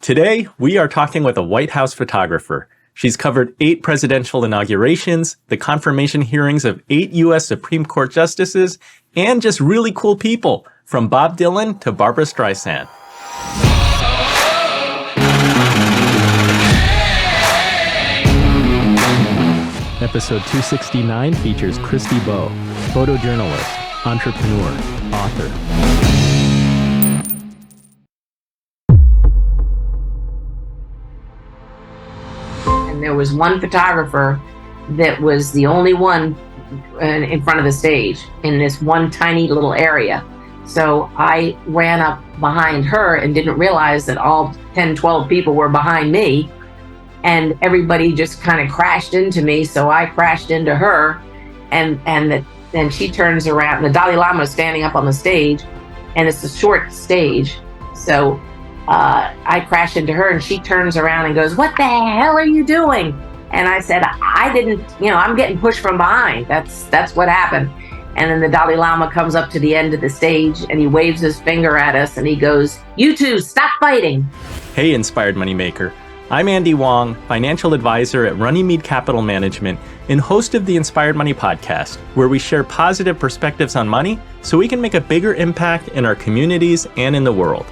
Today, we are talking with a White House photographer. She's covered 8 presidential inaugurations, the confirmation hearings of 8 U.S. Supreme Court justices, and just really cool people, from Bob Dylan to Barbra Streisand. Episode 269 features Christy Bowe, photojournalist, entrepreneur, author. And there was one photographer that was the only one in front of the stage in this one tiny little area. So I ran up behind her and didn't realize that all 10, 12 people were behind me. And everybody just kind of crashed into me. So I crashed into her, and then she turns around. The Dalai Lama is standing up on the stage, and it's a short stage. So I crash into her, and she turns around and goes, "What the hell are you doing?" And I said, "I didn't, I'm getting pushed from behind. That's what happened." And then the Dalai Lama comes up to the end of the stage, and he waves his finger at us, and he goes, "You two, stop fighting." Hey, Inspired Moneymaker. I'm Andy Wong, financial advisor at Runnymede Capital Management and host of the Inspired Money podcast, where we share positive perspectives on money so we can make a bigger impact in our communities and in the world.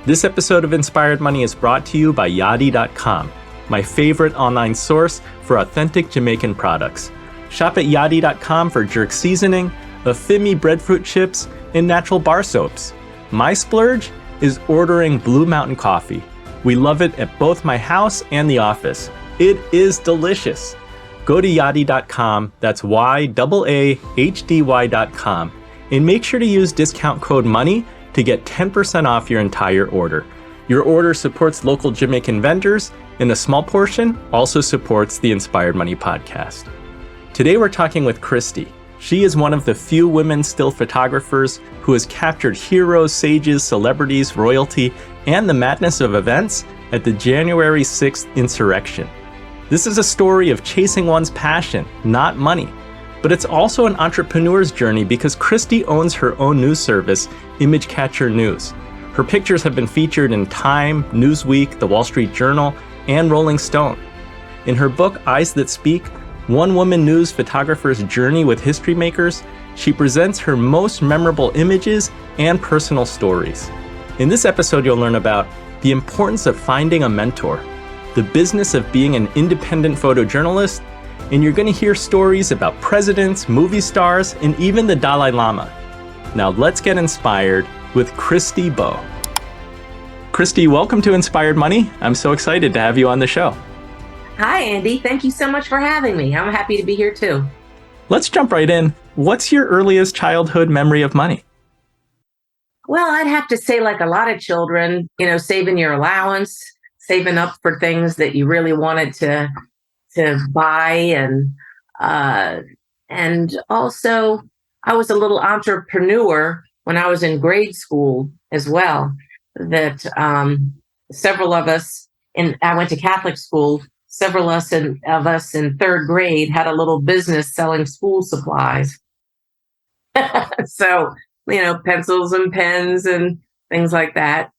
This episode of Inspired Money is brought to you by Yadi.com, my favorite online source for authentic Jamaican products. Shop at Yadi.com for jerk seasoning, Afimi breadfruit chips, and natural bar soaps. My splurge is ordering Blue Mountain coffee. We love it at both my house and the office. It is delicious. Go to Yadi.com, that's YAAHDY.com, and make sure to use discount code MONEY to get 10% off your entire order. Your order supports local Jamaican vendors, and a small portion also supports the Inspired Money podcast. Today we're talking with Christy. She is one of the few women still photographers who has captured heroes, sages, celebrities, royalty, and the madness of events at the January 6th insurrection. This is a story of chasing one's passion, not money. But it's also an entrepreneur's journey because Christy owns her own news service, Image Catcher News. Her pictures have been featured in Time, Newsweek, The Wall Street Journal, and Rolling Stone. In her book, Eyes That Speak, One Woman News Photographer's Journey with History Makers, she presents her most memorable images and personal stories. In this episode, you'll learn about the importance of finding a mentor, the business of being an independent photojournalist, and you're going to hear stories about presidents, movie stars, and even the Dalai Lama. Now let's get inspired with Christy Bowe. Christy, welcome to Inspired Money. I'm so excited to have you on the show. Hi, Andy. Thank you so much for having me. I'm happy to be here too. Let's jump right in. What's your earliest childhood memory of money? Well, I'd have to say, like a lot of children, saving your allowance, saving up for things that you really wanted to buy, and also I was a little entrepreneur when I was in grade school as well. That several of us, I went to Catholic school. Several of us in third grade had a little business selling school supplies. So, pencils and pens and things like that,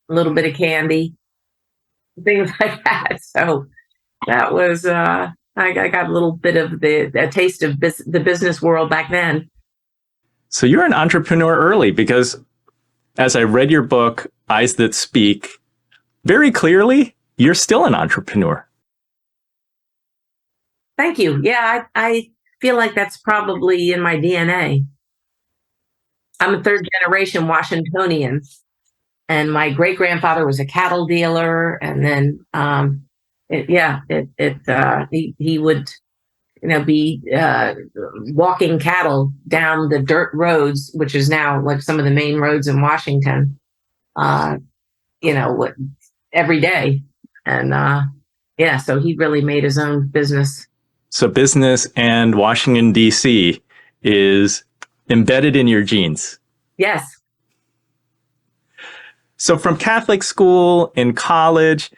a little bit of candy, things like that. So that was, I got a little bit of a taste of the business world back then. So you're an entrepreneur early because as I read your book, Eyes That Speak, very clearly, you're still an entrepreneur. Thank you. Yeah, I feel like that's probably in my DNA. I'm a third generation Washingtonian, and my great grandfather was a cattle dealer. And then, he would, be walking cattle down the dirt roads, which is now like some of the main roads in Washington, every day. And so he really made his own business. So business and Washington, D.C. is embedded in your genes. Yes. So from Catholic school in college,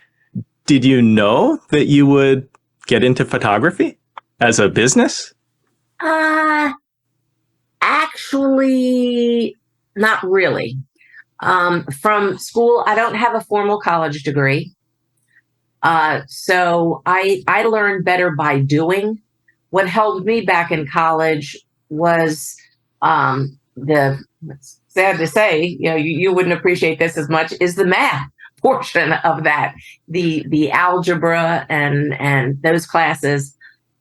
did you know that you would get into photography as a business? Actually, not really. From school, I don't have a formal college degree. So I learned better by doing. What held me back in college was the sad to say, you wouldn't appreciate this as much, is the math portion of that, the algebra and those classes.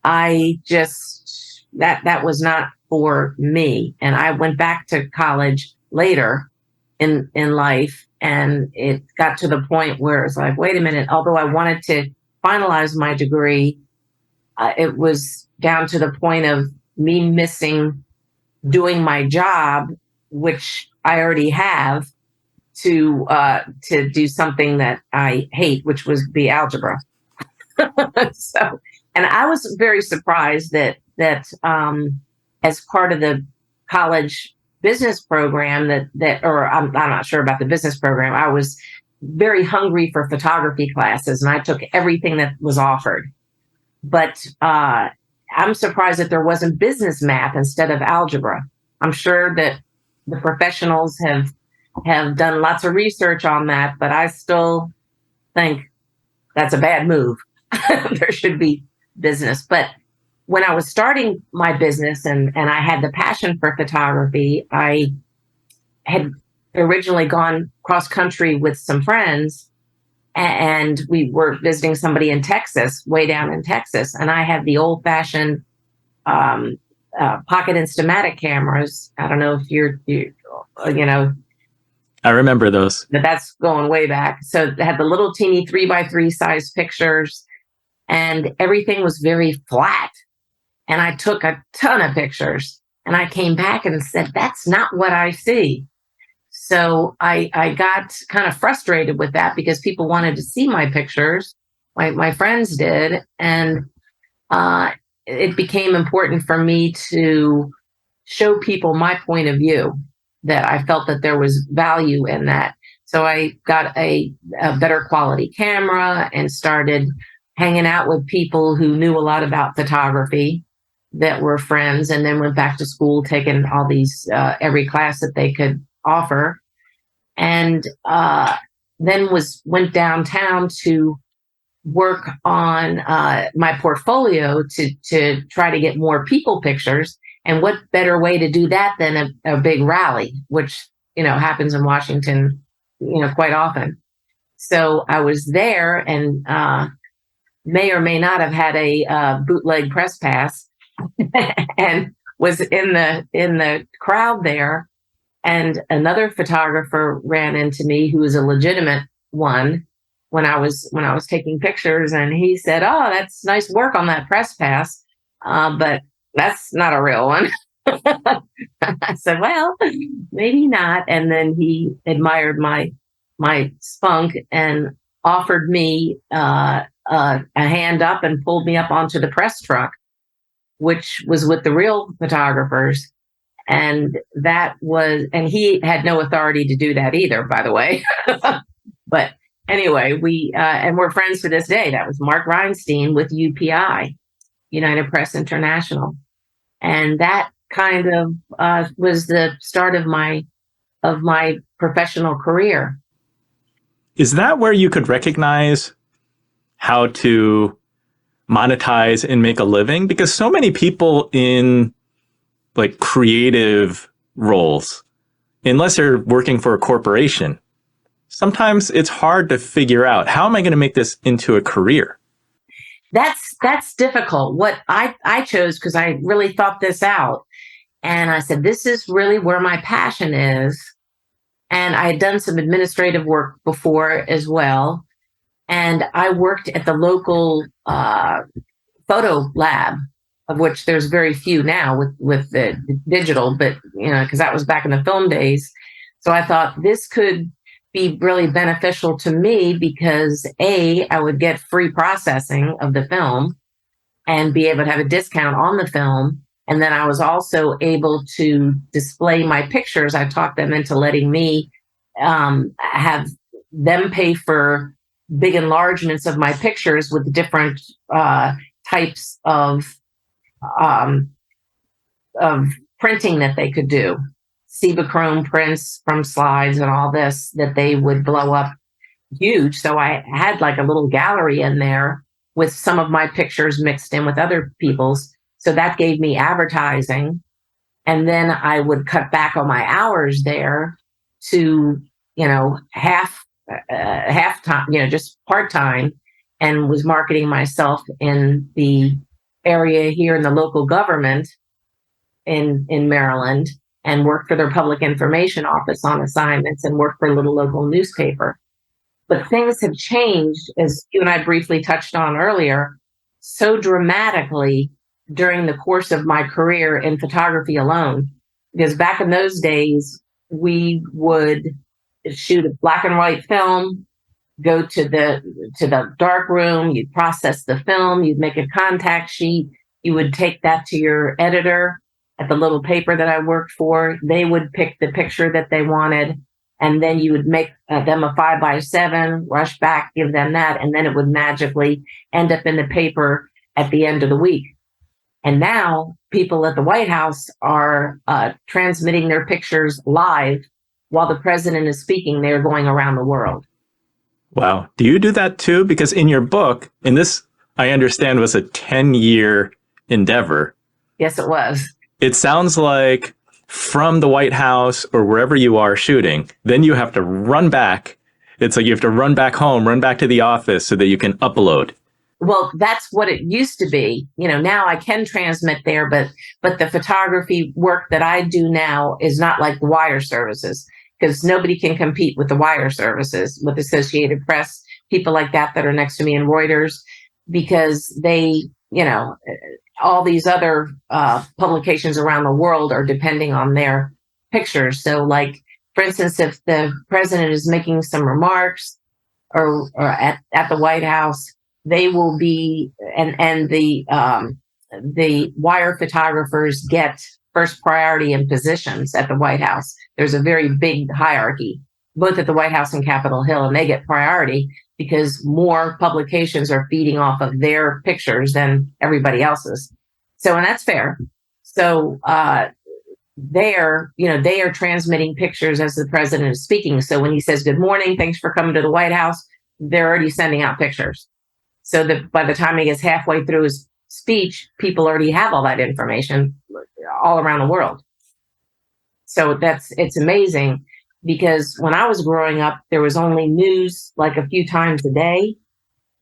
I just that was not for me, and I went back to college later in life, and it got to the point where it's like, wait a minute, although I wanted to finalize my degree, it was down to the point of me missing doing my job, which I already have, to do something that I hate, which was the algebra. So, and I was very surprised that as part of the college business program or I'm not sure about the business program. I was very hungry for photography classes, and I took everything that was offered. But I'm surprised that there wasn't business math instead of algebra. I'm sure that the professionals have done lots of research on that, but I still think that's a bad move. There should be business. But when I was starting my business and I had the passion for photography, I had originally gone cross country with some friends, and we were visiting somebody in Texas, way down in Texas. And I had the old fashioned pocket Instamatic cameras. I don't know if you know, I remember those. but that's going way back. So it had the little teeny 3x3 size pictures, and everything was very flat. And I took a ton of pictures, and I came back and said, that's not what I see. So I got kind of frustrated with that because people wanted to see my pictures. My friends did. And it became important for me to show people my point of view, that I felt that there was value in that. So I got a better quality camera and started hanging out with people who knew a lot about photography that were friends, and then went back to school, taking all these, every class that they could offer. And then went downtown to work on my portfolio to try to get more people pictures. And what better way to do that than a big rally, which, happens in Washington, quite often. So I was there, and may or may not have had a bootleg press pass, and was in the crowd there. And another photographer ran into me, who was a legitimate one, when I was taking pictures, and he said, "Oh, that's nice work on that press pass, but that's not a real one." I said, "Well, maybe not." And then he admired my spunk and offered me a hand up and pulled me up onto the press truck, which was with the real photographers. And and he had no authority to do that either, by the way. But anyway, and we're friends to this day. That was Mark Reinstein with UPI, United Press International. And that kind of was the start of my professional career. Is that where you could recognize how to monetize and make a living? Because so many people in like creative roles, unless they're working for a corporation, sometimes it's hard to figure out, how am I going to make this into a career? That's difficult. What I chose, because I really thought this out, and I said, this is really where my passion is. And I had done some administrative work before as well. And I worked at the local photo lab, of which there's very few now with the digital, but because that was back in the film days. So I thought this could be really beneficial to me, because I would get free processing of the film and be able to have a discount on the film. And then I was also able to display my pictures. I talked them into letting me have them pay for big enlargements of my pictures with different types of printing that they could do, Cibachrome prints from slides and all this that they would blow up huge. So I had like a little gallery in there with some of my pictures mixed in with other people's. So that gave me advertising. And then I would cut back on my hours there to, half time, just part time, and was marketing myself in the area here in the local government in Maryland, and worked for their public information office on assignments, and worked for a little local newspaper. But things have changed, as you and I briefly touched on earlier, so dramatically during the course of my career in photography alone. Because back in those days, we would shoot a black and white film, go to the dark room, you'd process the film, you'd make a contact sheet, you would take that to your editor at the little paper that I worked for. They would pick the picture that they wanted, and then you would make them a 5x7, rush back, give them that, and then it would magically end up in the paper at the end of the week. And now people at the White House are transmitting their pictures live while the president is speaking. They're going around the world. Wow. Do you do that too? Because in your book, and this I understand was a 10-year endeavor. Yes, it was. It sounds like from the White House or wherever you are shooting, then you have to run back. It's like you have to run back home, run back to the office so that you can upload. Well, that's what it used to be. Now I can transmit there, but the photography work that I do now is not like the wire services, because nobody can compete with the wire services, with Associated Press, people like that are next to me, and Reuters, because they, all these other publications around the world are depending on their pictures. So like, for instance, if the president is making some remarks or at the White House, they will be, and the wire photographers get first priority in positions at the White House. There's a very big hierarchy, both at the White House and Capitol Hill, and they get priority because more publications are feeding off of their pictures than everybody else's. So, and that's fair. So they are transmitting pictures as the president is speaking. So when he says, "Good morning, thanks for coming to the White House," they're already sending out pictures. So that by the time he gets halfway through his speech, people already have all that information all around the world. So it's amazing, because when I was growing up, there was only news like a few times a day.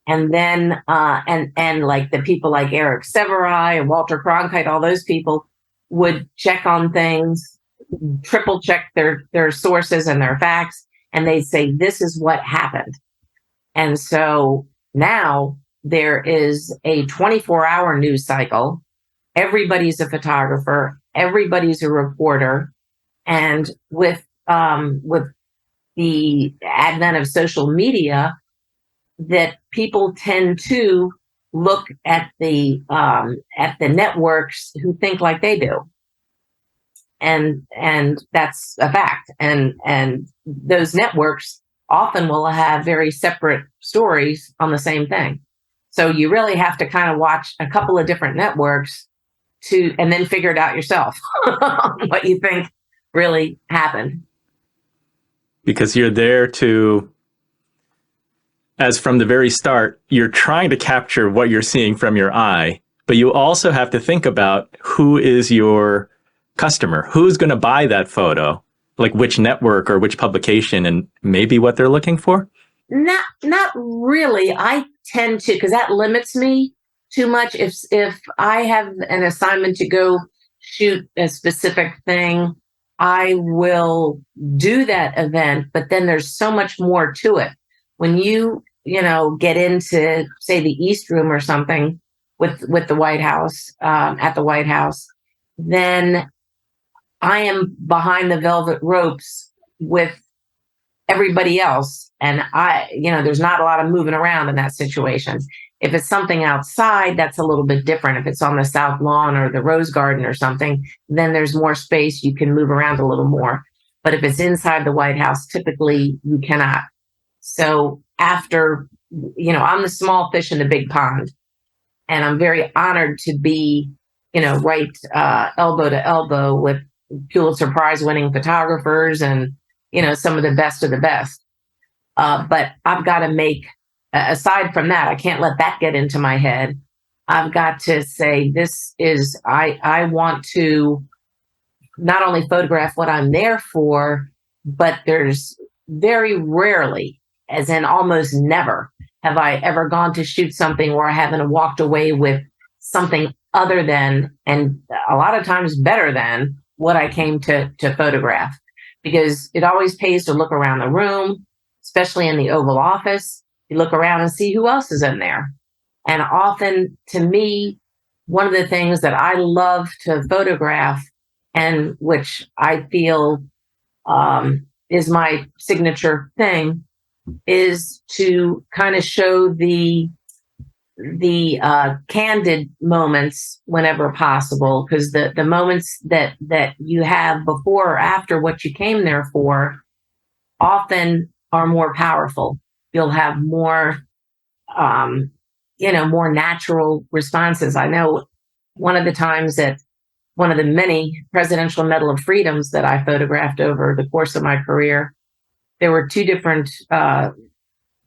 And then, and like the people like Eric Severai and Walter Cronkite, all those people would check on things, triple check their sources and their facts, and they'd say, "This is what happened." And so now there is a 24-hour news cycle. Everybody's a photographer. Everybody's a reporter. And with the advent of social media, that people tend to look at the networks who think like they do, and that's a fact. And those networks often will have very separate stories on the same thing. So you really have to kind of watch a couple of different networks and then figure it out yourself what you think really happened. Because you're there to, as from the very start, you're trying to capture what you're seeing from your eye, but you also have to think about who is your customer, who's going to buy that photo, like which network or which publication, and maybe what they're looking for. Not really. I tend to, because that limits me too much. If I have an assignment to go shoot a specific thing, I will do that event, but then there's so much more to it. When you get into, say, the East Room or something with the White House, at the White House, then I am behind the velvet ropes with everybody else. And there's not a lot of moving around in that situation. If it's something outside, that's a little bit different. If it's on the South Lawn or the Rose Garden or something, then there's more space. You can move around a little more. But if it's inside the White House, typically you cannot. So after, I'm the small fish in the big pond, and I'm very honored to be, right elbow to elbow with Pulitzer Prize winning photographers and, some of the best of the best. But I've got to make, aside from that, I can't let that get into my head. I've got to say, I want to not only photograph what I'm there for, but there's very rarely, as in almost never, have I ever gone to shoot something where I haven't walked away with something other than, and a lot of times better than, what I came to photograph. Because it always pays to look around the room, especially in the Oval Office. You look around and see who else is in there. And often, to me, one of the things that I love to photograph, and which I feel is my signature thing, is to kind of show the candid moments whenever possible, because the moments that you have before or after what you came there for often are more powerful. You'll have more more natural responses. I know one of the times that one of the many Presidential Medal of Freedoms that I photographed over the course of my career, there were two different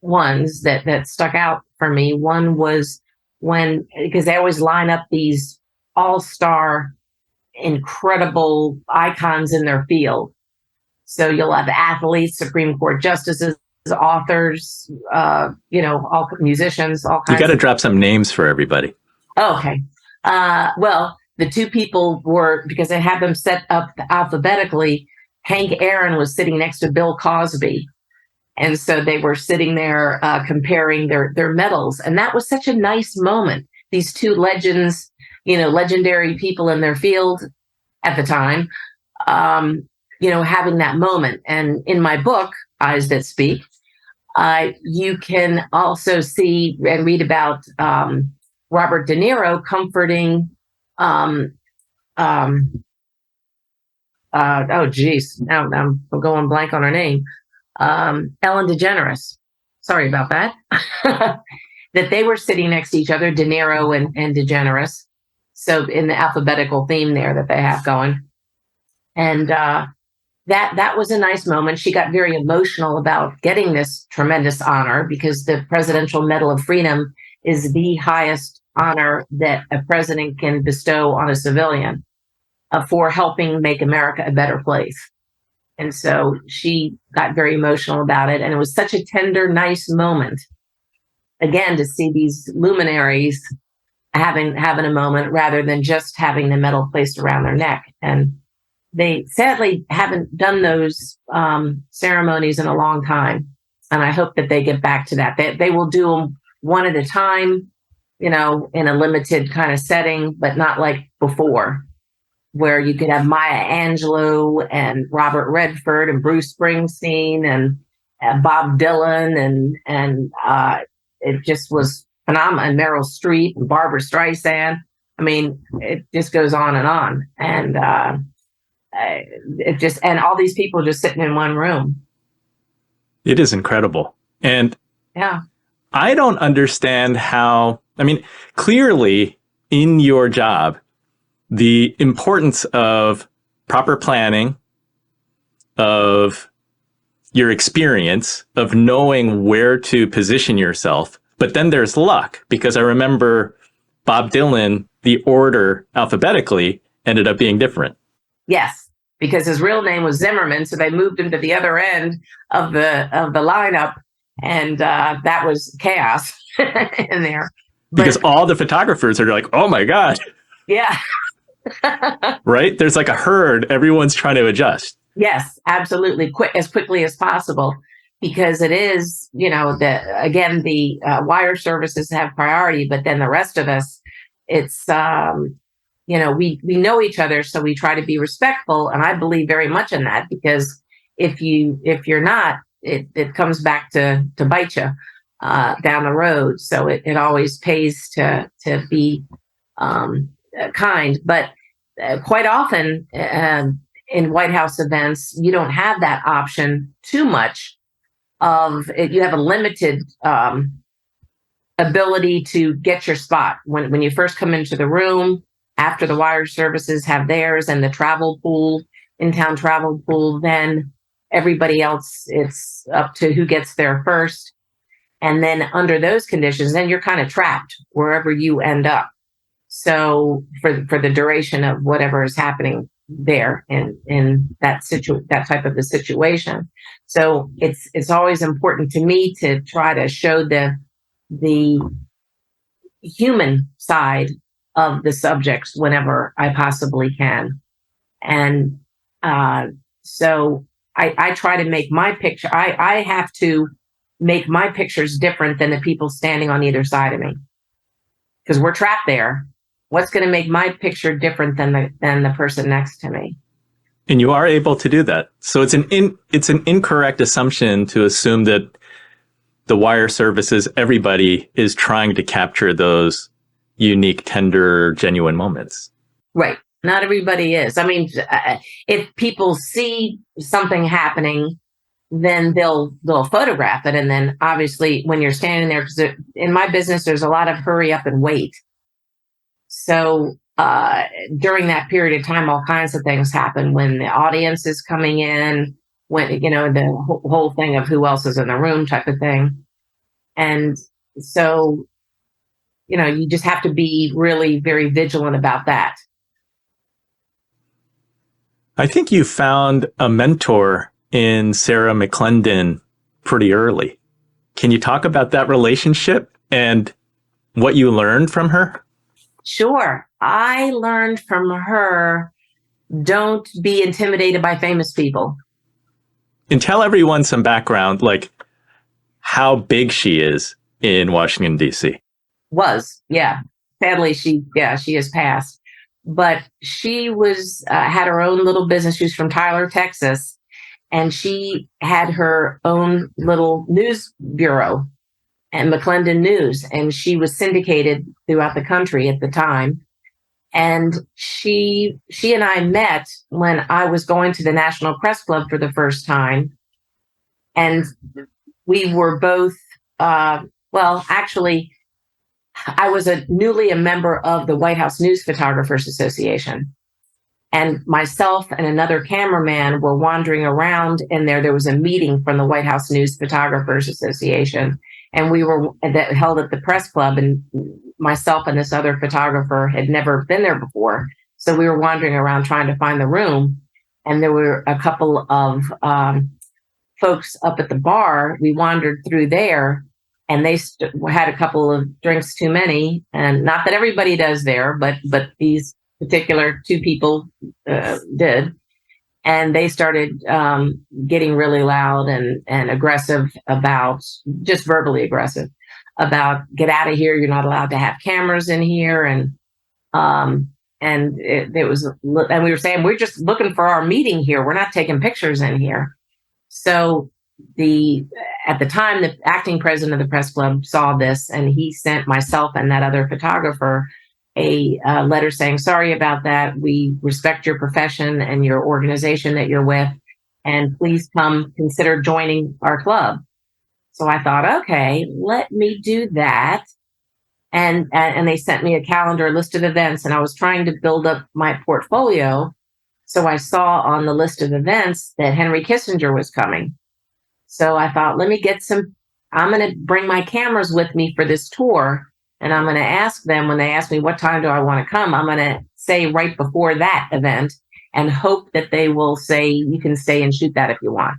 ones that stuck out for me. One was because they always line up these all-star, incredible icons in their field. So you'll have athletes, Supreme Court justices, authors, all musicians, all kinds. You got to drop some names for everybody. Okay. Well, the two people were, because I had them set up alphabetically, Hank Aaron was sitting next to Bill Cosby. And so they were sitting there comparing their medals. And that was such a nice moment. These two legends, legendary people in their field at the time, having that moment. And in my book, Eyes That Speak, you can also see and read about Robert De Niro comforting, now I'm going blank on her name, Ellen DeGeneres. Sorry about that. That they were sitting next to each other, De Niro and DeGeneres. So in the alphabetical theme there that they have going. And that was a nice moment. She got very emotional about getting this tremendous honor, because the Presidential Medal of Freedom is the highest honor that a president can bestow on a civilian for helping make America a better place. And so she got very emotional about it. And it was such a tender, nice moment, again, to see these luminaries having a moment rather than just having the medal placed around their neck. And they sadly haven't done those ceremonies in a long time. And I hope that they get back to that. They will do them one at a time, in a limited kind of setting, but not like before, where you could have Maya Angelou and Robert Redford and Bruce Springsteen and Bob Dylan and it just was phenomenal. And Meryl Streep and Barbara Streisand. I mean, it just goes on. And and all these people just sitting in one room. It is incredible. And yeah, I don't understand how, clearly in your job, the importance of proper planning, of your experience, of knowing where to position yourself. But then there's luck, because I remember Bob Dylan, the order alphabetically ended up being different. Yes, because his real name was Zimmerman, so they moved him to the other end of the lineup, and that was chaos in there. Because all the photographers are like, "Oh my God!" Yeah. Right? There's like a herd. Everyone's trying to adjust. Yes, absolutely, as quickly as possible, because it is, the wire services have priority, but then the rest of us, it's. We know each other, so we try to be respectful, and I believe very much in that, because if you're not, it comes back to bite you down the road. So it always pays to be kind, but quite often in White House events, you don't have that option too much. You have a limited ability to get your spot when you first come into the room. After the wire services have theirs and the travel pool, in-town travel pool, then everybody else, it's up to who gets there first. And then under those conditions, then you're kind of trapped wherever you end up. So for the duration of whatever is happening there in that type of a situation. So it's always important to me to try to show the human side of the subjects whenever I possibly can. And so I try to make my picture, I have to make my pictures different than the people standing on either side of me, because we're trapped there. What's going to make my picture different than the person next to me? And you are able to do that. So it's an incorrect assumption to assume that the wire services, everybody is trying to capture those unique, tender, genuine moments. Right. Not everybody is. I mean, if people see something happening, then they'll photograph it. And then obviously when you're standing there, because in my business, there's a lot of hurry up and wait. So during that period of time, all kinds of things happen when the audience is coming in, when, the whole thing of who else is in the room type of thing. And so, you just have to be really very vigilant about that. I think you found a mentor in Sarah McClendon pretty early. Can you talk about that relationship and what you learned from her? Sure. I learned from her, don't be intimidated by famous people. And tell everyone some background, like how big she is in Washington, D.C. Yeah. Sadly, she has passed. But she had her own little business. She was from Tyler, Texas, and she had her own little news bureau and McClendon News, and she was syndicated throughout the country at the time. And she and I met when I was going to the National Press Club for the first time, and we were both actually, I was newly a member of the White House News Photographers Association. And myself and another cameraman were wandering around, and there was a meeting from the White House News Photographers Association. And we were held at the press club, and myself and this other photographer had never been there before. So we were wandering around trying to find the room. And there were a couple of folks up at the bar. We wandered through there, and they had a couple of drinks too many. And not that everybody does there, but these particular two people did. And they started getting really loud and aggressive about, just verbally aggressive about, get out of here. You're not allowed to have cameras in here. And we were saying, we're just looking for our meeting here. We're not taking pictures in here. So at the time, the acting president of the press club saw this, and he sent myself and that other photographer a letter saying, sorry about that. We respect your profession and your organization that you're with, and please consider joining our club. So I thought, okay, let me do that. And they sent me a calendar, a list of events, and I was trying to build up my portfolio. So I saw on the list of events that Henry Kissinger was coming. So I thought, I'm going to bring my cameras with me for this tour. And I'm going to ask them, when they ask me what time do I want to come, I'm going to say right before that event and hope that they will say, you can stay and shoot that if you want.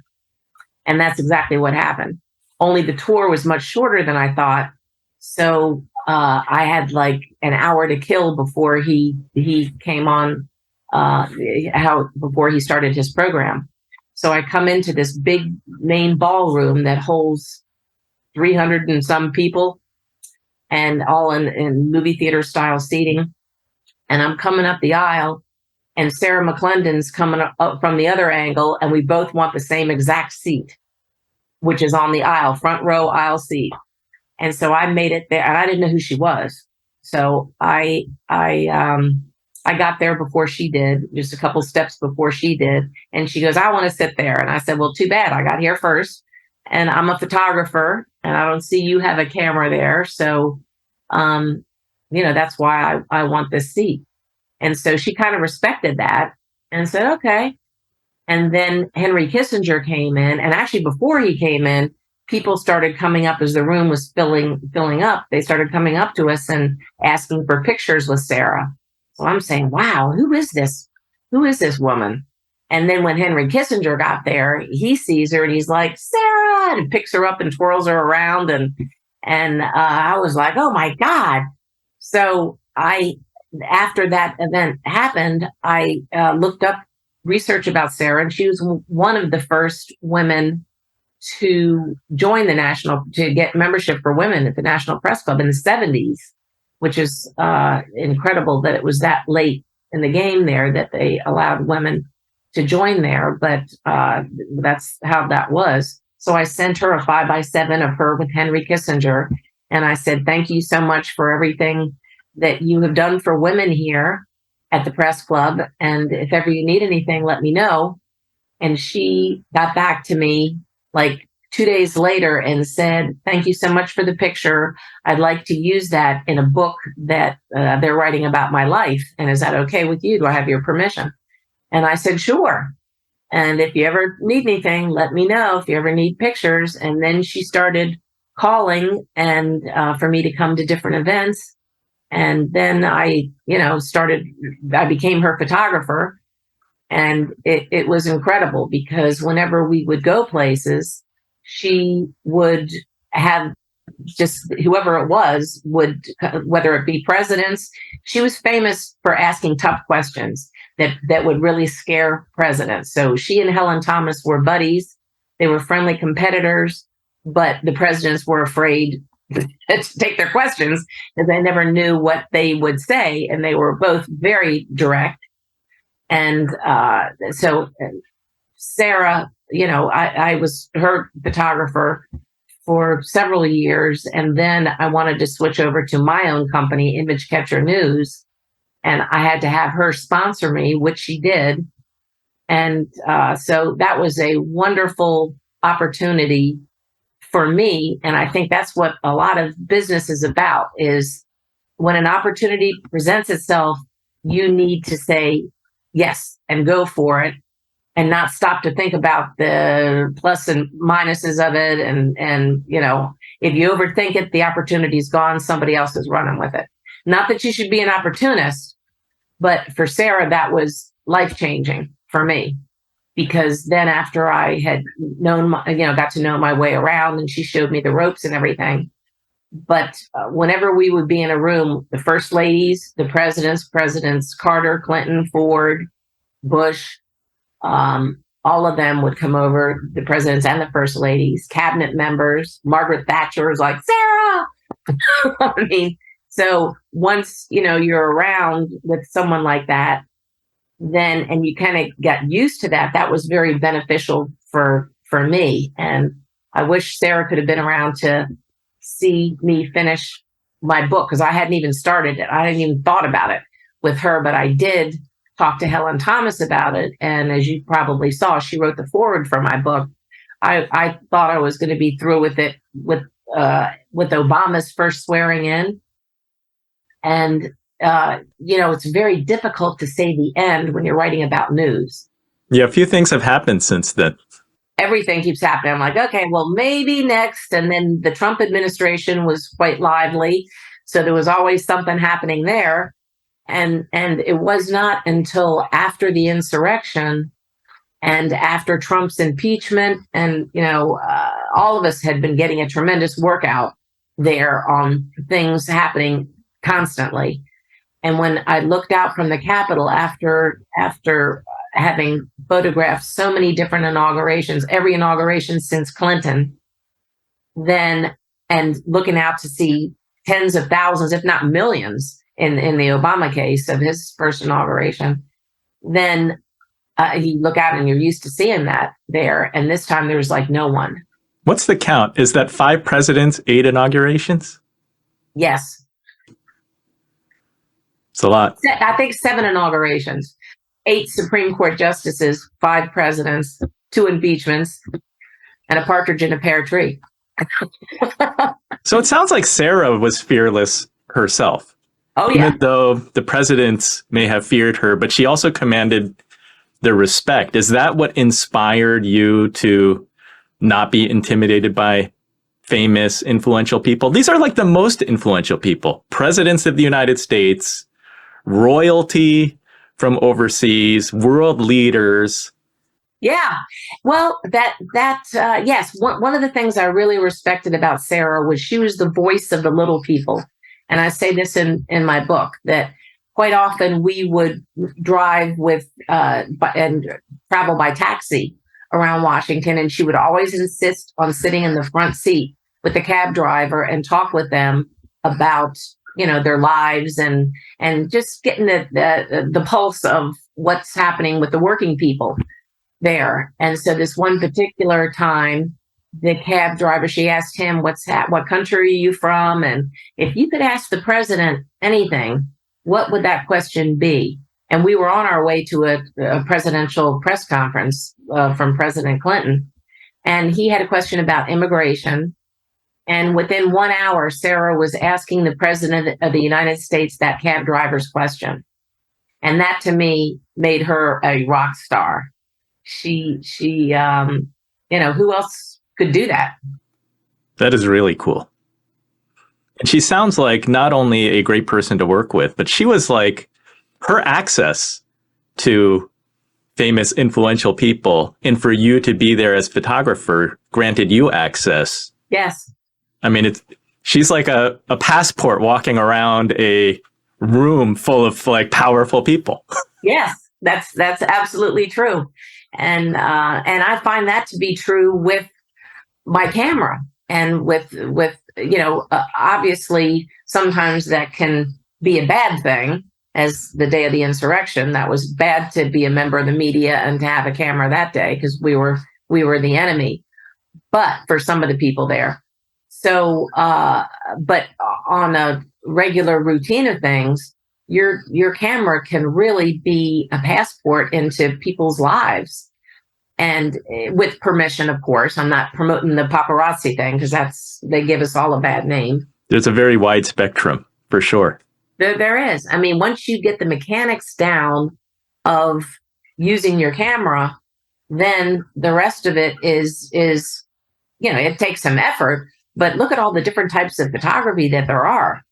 And that's exactly what happened. Only the tour was much shorter than I thought. So I had like an hour to kill before he came on, before he started his program. So I come into this big main ballroom that holds 300 and some people, and all in movie theater style seating. And I'm coming up the aisle, and Sarah McClendon's coming up from the other angle, and we both want the same exact seat, which is on the aisle, front row aisle seat. And so I made it there, and I didn't know who she was. So I got there before she did, just a couple steps before she did. And she goes, I want to sit there. And I said, well, too bad. I got here first, and I'm a photographer, and I don't see you have a camera there. So, that's why I want this seat. And so she kind of respected that and said, okay. And then Henry Kissinger came in, and actually before he came in, people started coming up as the room was filling up. They started coming up to us and asking for pictures with Sarah. So I'm saying, wow, who is this? Who is this woman? And then when Henry Kissinger got there, he sees her and he's like, Sarah, and picks her up and twirls her around. And I was like, oh my God. So after that event happened, I looked up research about Sarah, and she was one of the first women to join to get membership for women at the National Press Club in the 70s, which is incredible that it was that late in the game there that they allowed women to join there. But that's how that was. So I sent her a 5x7 of her with Henry Kissinger. And I said, thank you so much for everything that you have done for women here at the press club. And if ever you need anything, let me know. And she got back to me like 2 days later and said, thank you so much for the picture. I'd like to use that in a book that they're writing about my life. And is that okay with you? Do I have your permission? And I said, sure. And if you ever need anything, let me know if you ever need pictures. And then she started calling and for me to come to different events. And then I became her photographer. And it was incredible because whenever we would go places, she would have just whoever it was whether it be presidents, she was famous for asking tough questions that would really scare presidents. So she and Helen Thomas were buddies. They were friendly competitors, but the presidents were afraid to take their questions because they never knew what they would say. And they were both very direct. And so Sarah, I was her photographer for several years. And then I wanted to switch over to my own company, Image Catcher News. And I had to have her sponsor me, which she did. And so that was a wonderful opportunity for me. And I think that's what a lot of business is about, is when an opportunity presents itself, you need to say yes and go for it and not stop to think about the plus and minuses of it. And if you overthink it, the opportunity's gone. Somebody else is running with it. Not that you should be an opportunist, but for Sarah, that was life-changing for me, because then after I had got to know my way around, and she showed me the ropes and everything. But whenever we would be in a room, the first ladies, the presidents Carter, Clinton, Ford, Bush, all of them would come over, the presidents and the first ladies, cabinet members. Margaret Thatcher was like, Sarah! I mean, so once, you're around with someone like that, then, and you kind of get used to that, that was very beneficial for me. And I wish Sarah could have been around to see me finish my book, because I hadn't even started it. I hadn't even thought about it with her, but I did talk to Helen Thomas about it. And as you probably saw, she wrote the foreword for my book. I thought I was going to be through with it with Obama's first swearing in. And, it's very difficult to say the end when you're writing about news. Yeah, a few things have happened since then. Everything keeps happening. I'm like, okay, well, maybe next. And then the Trump administration was quite lively. So there was always something happening there. And it was not until after the insurrection and after Trump's impeachment, and, all of us had been getting a tremendous workout there on things happening constantly. And when I looked out from the Capitol after having photographed so many different inaugurations, every inauguration since Clinton, and looking out to see tens of thousands, if not millions, in the Obama case of his first inauguration, then you look out and you're used to seeing that there. And this time there was like no one. What's the count? Is that 5 presidents, 8 inaugurations? Yes. It's a lot. I think 7 inaugurations, 8 Supreme Court justices, 5 presidents, 2 impeachments, and a partridge in a pear tree. So it sounds like Sarah was fearless herself. Oh, yeah. Even though the presidents may have feared her, but she also commanded their respect. Is that what inspired you to not be intimidated by famous, influential people? These are like the most influential people, presidents of the United States, royalty from overseas, world leaders. Yeah. Well, yes. One of the things I really respected about Sarah was she was the voice of the little people. And I say this in my book, that quite often we would drive and travel by taxi around Washington, and she would always insist on sitting in the front seat with the cab driver and talk with them about, their lives and just getting the pulse of what's happening with the working people there. And so this one particular time, the cab driver, she asked him, what country are you from? And if you could ask the president anything, what would that question be? And we were on our way to a presidential press conference from President Clinton. And he had a question about immigration. And within 1 hour, Sarah was asking the president of the United States that cab driver's question. And that to me made her a rock star. She who else could do that? That is really cool. And she sounds like not only a great person to work with, but she was like, her access to famous, influential people, and for you to be there as photographer granted you access. Yes. I mean, she's like a passport walking around a room full of like powerful people. Yes, that's absolutely true. And I find that to be true with my camera and with obviously sometimes that can be a bad thing, as the day of the insurrection. That was bad to be a member of the media and to have a camera that day because we were the enemy. But for some of the people there. So, but on a regular routine of things, your camera can really be a passport into people's lives. And with permission, of course. I'm not promoting the paparazzi thing because they give us all a bad name. There's a very wide spectrum, for sure. There is. I mean, once you get the mechanics down of using your camera, then the rest of it is it takes some effort. But look at all the different types of photography that there are.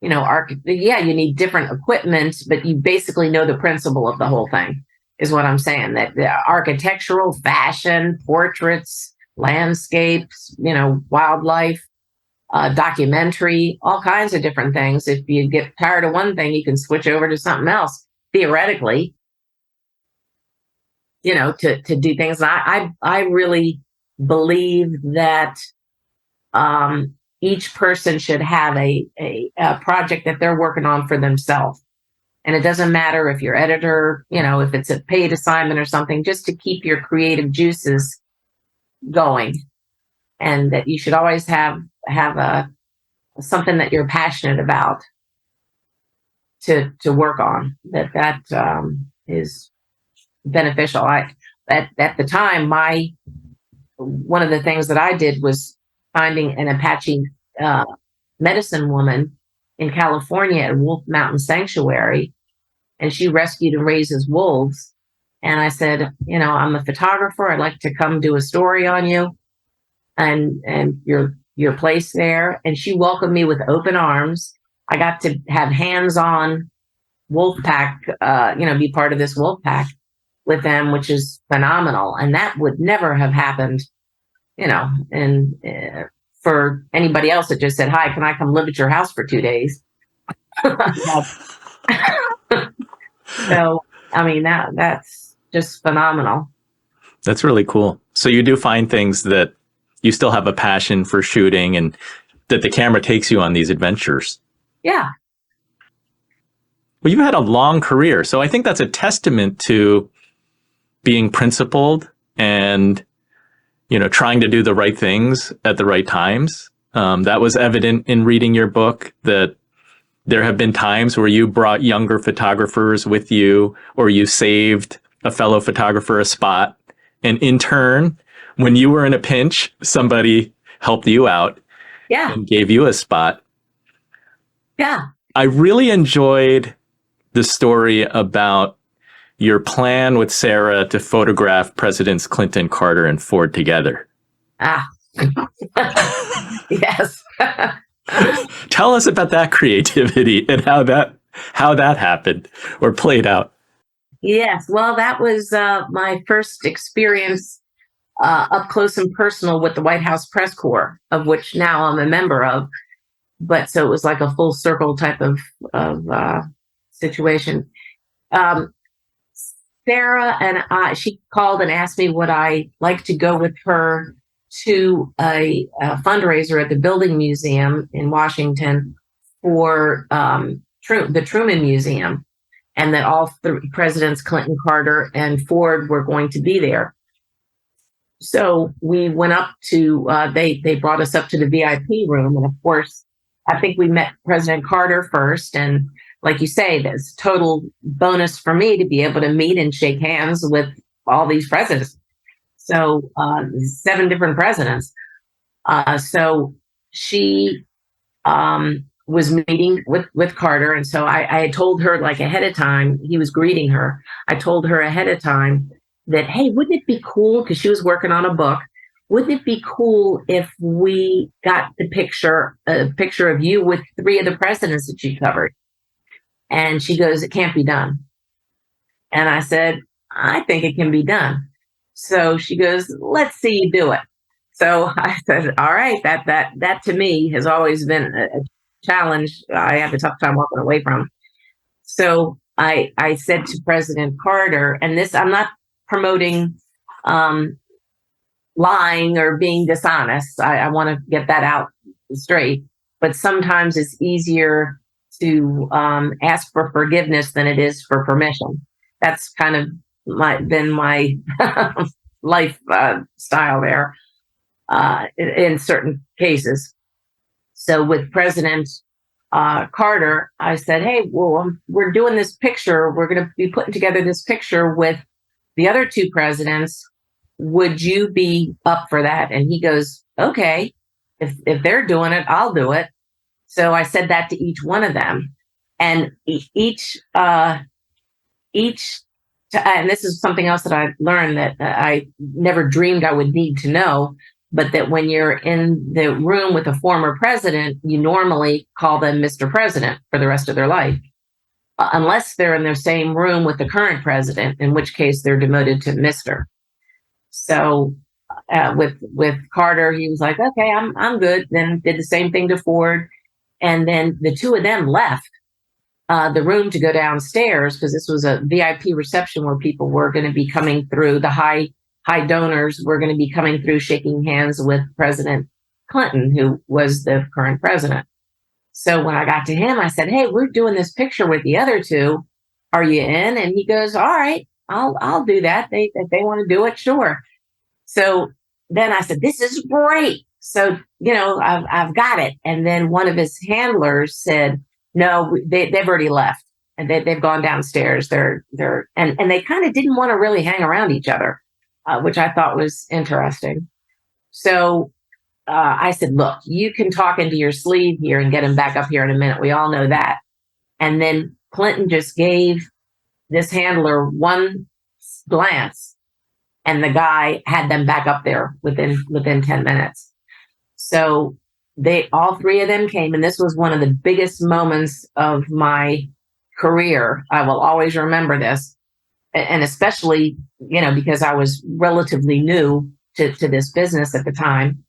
You need different equipment, but you basically know the principle of the whole thing, is what I'm saying. That the architectural, fashion, portraits, landscapes, wildlife, documentary, all kinds of different things. If you get tired of one thing, you can switch over to something else, theoretically, to do things. And I really believe that each person should have a project that they're working on for themselves. And it doesn't matter if you're editor, if it's a paid assignment or something, just to keep your creative juices going. And that you should always have something that you're passionate about to work on. That is beneficial. At the time, one of the things that I did was finding an Apache medicine woman in California at Wolf Mountain Sanctuary, and she rescued and raises wolves. And I said, I'm a photographer. I'd like to come do a story on you and your place there. And she welcomed me with open arms. I got to have hands-on wolf pack, be part of this wolf pack with them, which is phenomenal. And that would never have happened, and for anybody else that just said, hi, can I come live at your house for 2 days? So, I mean, that's just phenomenal. That's really cool. So you do find things that you still have a passion for shooting and that the camera takes you on these adventures. Yeah. Well, you've had a long career. So I think that's a testament to being principled and, trying to do the right things at the right times. That was evident in reading your book, that there have been times where you brought younger photographers with you, or you saved a fellow photographer a spot. And in turn, when you were in a pinch, somebody helped you out and gave you a spot. Yeah. I really enjoyed the story about, your plan with Sarah to photograph Presidents Clinton, Carter, and Ford together. Ah, yes. Tell us about that creativity and how that happened or played out. Yes. Well, that was my first experience up close and personal with the White House Press Corps, of which now I'm a member of. But so it was like a full circle type of situation. Um, Sarah and I, she called and asked me would I like to go with her to a fundraiser at the Building Museum in Washington for the Truman Museum, and that all three presidents, Clinton, Carter, and Ford, were going to be there. So we went up to, they brought us up to the VIP room. And of course, I think we met President Carter first. And like you say, there's total bonus for me to be able to meet and shake hands with all these presidents. So 7 different presidents. So she was meeting with Carter. And so I had told her like ahead of time, he was greeting her. I told her ahead of time that, hey, wouldn't it be cool? Because she was working on a book. Wouldn't it be cool if we got a picture of you with 3 of the presidents that you covered? And she goes, it can't be done. And I said, I think it can be done. So she goes, let's see you do it. So I said, all right, that to me has always been a challenge I have a tough time walking away from. So I said to President Carter, and this, I'm not promoting lying or being dishonest. I want to get that out straight. But sometimes it's easier to ask for forgiveness than it is for permission. That's kind of been my life style there in certain cases. So with President Carter, I said, hey, well, we're doing this picture. We're going to be putting together this picture with the other 2 presidents. Would you be up for that? And he goes, okay, if they're doing it, I'll do it. So I said that to each one of them. And each, and this is something else that I learned that I never dreamed I would need to know, but that when you're in the room with a former president, you normally call them Mr. President for the rest of their life, unless they're in the same room with the current president, in which case they're demoted to Mr. So with Carter, he was like, okay, I'm good. Then did the same thing to Ford. And then the 2 of them left the room to go downstairs because this was a VIP reception where people were going to be coming through. The high donors were going to be coming through, shaking hands with President Clinton, who was the current president. So when I got to him, I said, hey, we're doing this picture with the other 2. Are you in? And he goes, all right, I'll do that. If they want to do it, sure. So then I said, this is great. So, I've got it. And then one of his handlers said, no, they've already left and they've gone downstairs. They're and they kind of didn't want to really hang around each other, which I thought was interesting. So I said, look, you can talk into your sleeve here and get him back up here in a minute. We all know that. And then Clinton just gave this handler one glance and the guy had them back up there within 10 minutes. So all 3 of them came, and this was one of the biggest moments of my career. I will always remember this. And especially, because I was relatively new to this business at the time.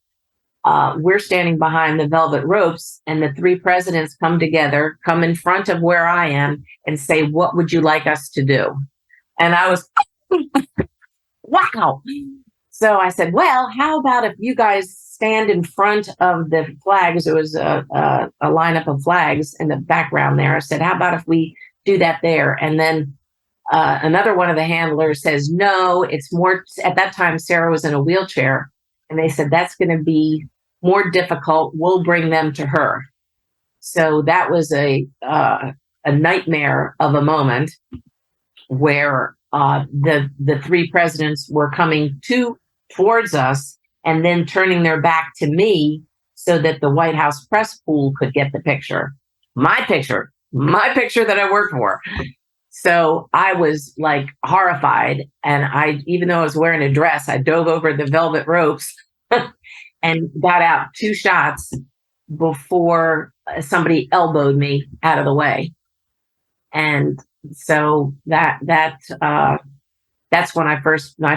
We're standing behind the velvet ropes and the 3 presidents come together, come in front of where I am and say, what would you like us to do? And I was, wow. So I said, well, how about if you guys stand in front of the flags? There was a lineup of flags in the background there. I said, how about if we do that there? And then another one of the handlers says, no, it's more, at that time, Sarah was in a wheelchair. And they said, that's going to be more difficult. We'll bring them to her. So that was a nightmare of a moment where the 3 presidents were coming towards us and then turning their back to me so that the White House press pool could get the picture. My picture that I worked for. So I was like horrified. And even though I was wearing a dress, I dove over the velvet ropes and got out 2 shots before somebody elbowed me out of the way. And so that's when my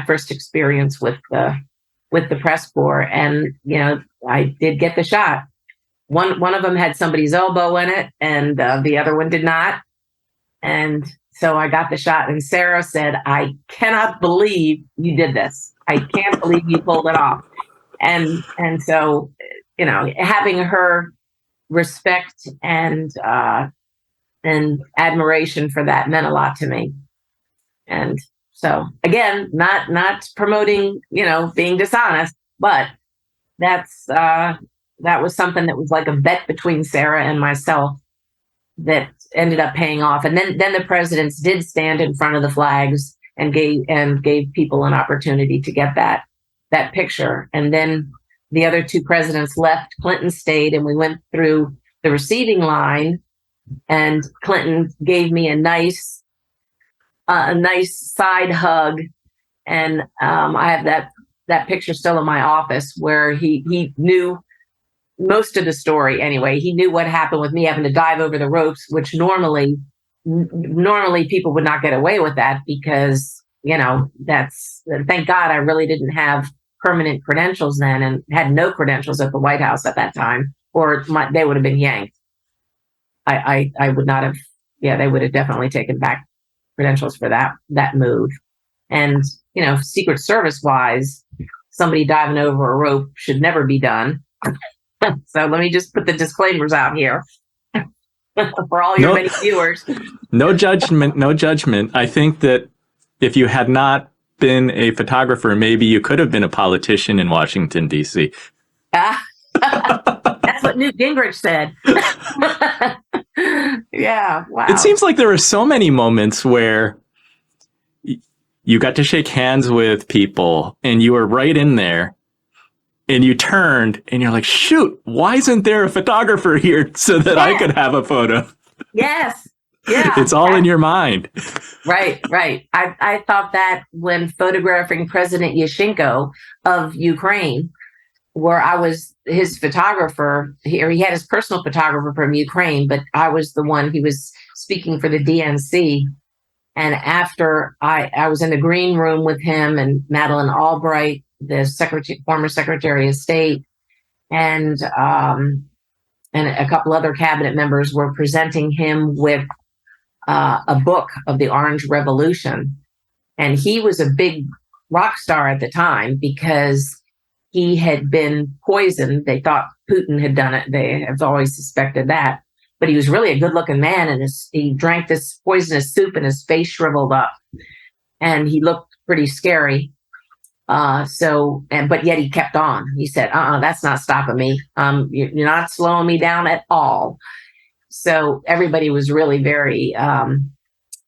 first experience with the press corps. And I did get the shot. One of them had somebody's elbow in it, and the other one did not. And so I got the shot, and Sarah said, "I cannot believe you did this. I can't believe you pulled it off." And so, having her respect and admiration for that meant a lot to me. And so, again, not promoting, being dishonest, but that was something that was like a bet between Sarah and myself that ended up paying off. And then the presidents did stand in front of the flags and gave people an opportunity to get that picture. And then the other 2 presidents left. Clinton stayed, and we went through the receiving line, and Clinton gave me a nice side hug. And I have that picture still in my office, where he knew most of the story. Anyway, he knew what happened with me having to dive over the ropes, which normally people would not get away with that, because thank God I really didn't have permanent credentials then, and had no credentials at the White House at that time, or they would have been yanked. I would not have. Yeah, they would have definitely taken back credentials for that move. And Secret Service wise, somebody diving over a rope should never be done. So let me just put the disclaimers out here for all your many viewers. No judgment, no judgment. I think that if you had not been a photographer, maybe you could have been a politician in Washington, D.C. That's what Newt Gingrich said. Yeah, wow. It seems like there are so many moments where you got to shake hands with people and you were right in there, and you turned and you're like, shoot, why isn't there a photographer here so that I could have a photo? Yes. Yeah. It's all in your mind. Right. I thought that when photographing President Yushchenko of Ukraine, where I was his photographer. He had his personal photographer from Ukraine, but I was the one. He was speaking for the DNC. And after I was in the green room with him and Madeleine Albright, the former Secretary of State, and a couple other cabinet members were presenting him with a book of the Orange Revolution. And he was a big rock star at the time because he had been poisoned. They thought Putin had done it. They have always suspected that. But he was really a good-looking man, and he drank this poisonous soup, and his face shriveled up, and he looked pretty scary. But yet he kept on. He said, that's not stopping me. You're not slowing me down at all. So everybody was really very,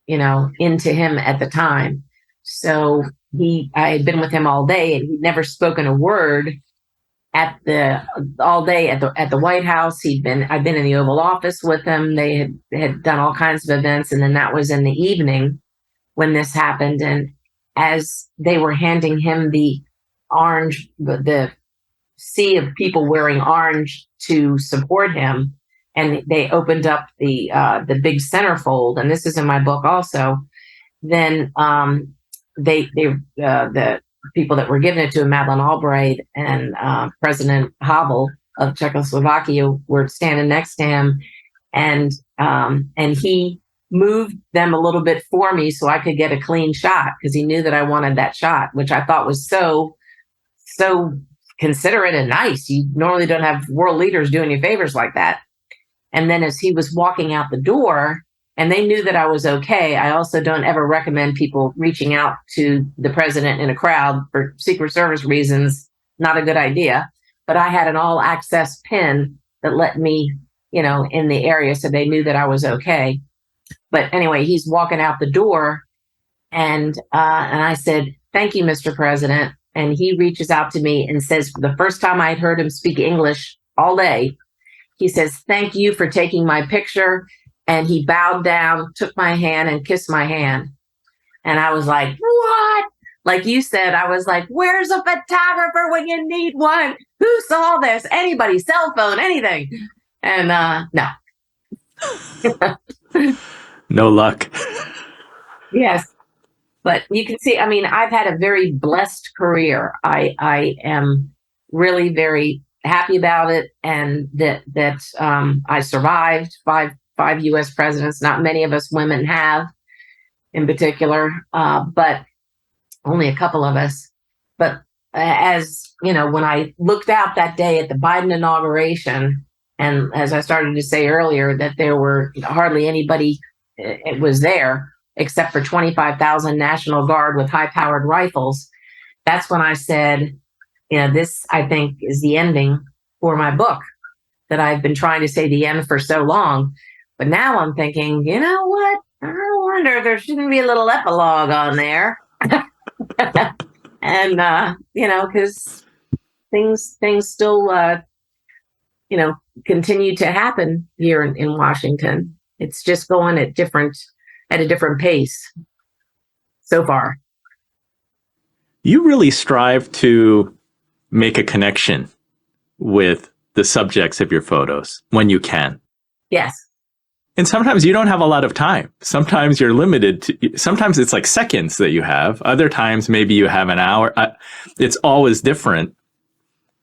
into him at the time. So I had been with him all day, and he'd never spoken a word all day at the White House. I'd been in the Oval Office with him. They had done all kinds of events. And then that was in the evening when this happened. And as they were handing him the orange, the sea of people wearing orange to support him, and they opened up the big centerfold, and this is in my book also, then the people that were giving it to him, Madeleine Albright and President Havel of Czechoslovakia, were standing next to him, and he moved them a little bit for me so I could get a clean shot, because he knew that I wanted that shot, which I thought was so considerate and nice. You normally don't have world leaders doing you favors like that. And then as he was walking out the door, and they knew that I was okay. I also don't ever recommend people reaching out to the president in a crowd for Secret Service reasons. Not a good idea. But I had an all access pin that let me, in the area, so they knew that I was okay. But anyway, he's walking out the door, and I said, "Thank you, Mr. President." And he reaches out to me and says, for the first time I'd heard him speak English all day, he says, "Thank you for taking my picture. And he bowed down, took my hand, and kissed my hand. And I was like, what? Like you said, I was like, where's a photographer when you need one? Who saw this? Anybody, cell phone, anything. And no. No luck. Yes. But you can see, I mean, I've had a very blessed career. I am really very happy about it, and that I survived five U.S. presidents. Not many of us women have, in particular, but only a couple of us. But as you know, when I looked out that day at the Biden inauguration, and as I started to say earlier, that there were hardly anybody it was there except for 25,000 National Guard with high-powered rifles. That's when I said, this, I think, is the ending for my book, that I've been trying to say the end for so long. But now I'm thinking, you know what? I wonder if there shouldn't be a little epilogue on there. And, because things still, continue to happen here in Washington. It's just going at a different pace so far. You really strive to make a connection with the subjects of your photos when you can. Yes. And sometimes you don't have a lot of time. Sometimes you're limited to, sometimes it's like seconds that you have. Other times, maybe you have an hour. It's always different.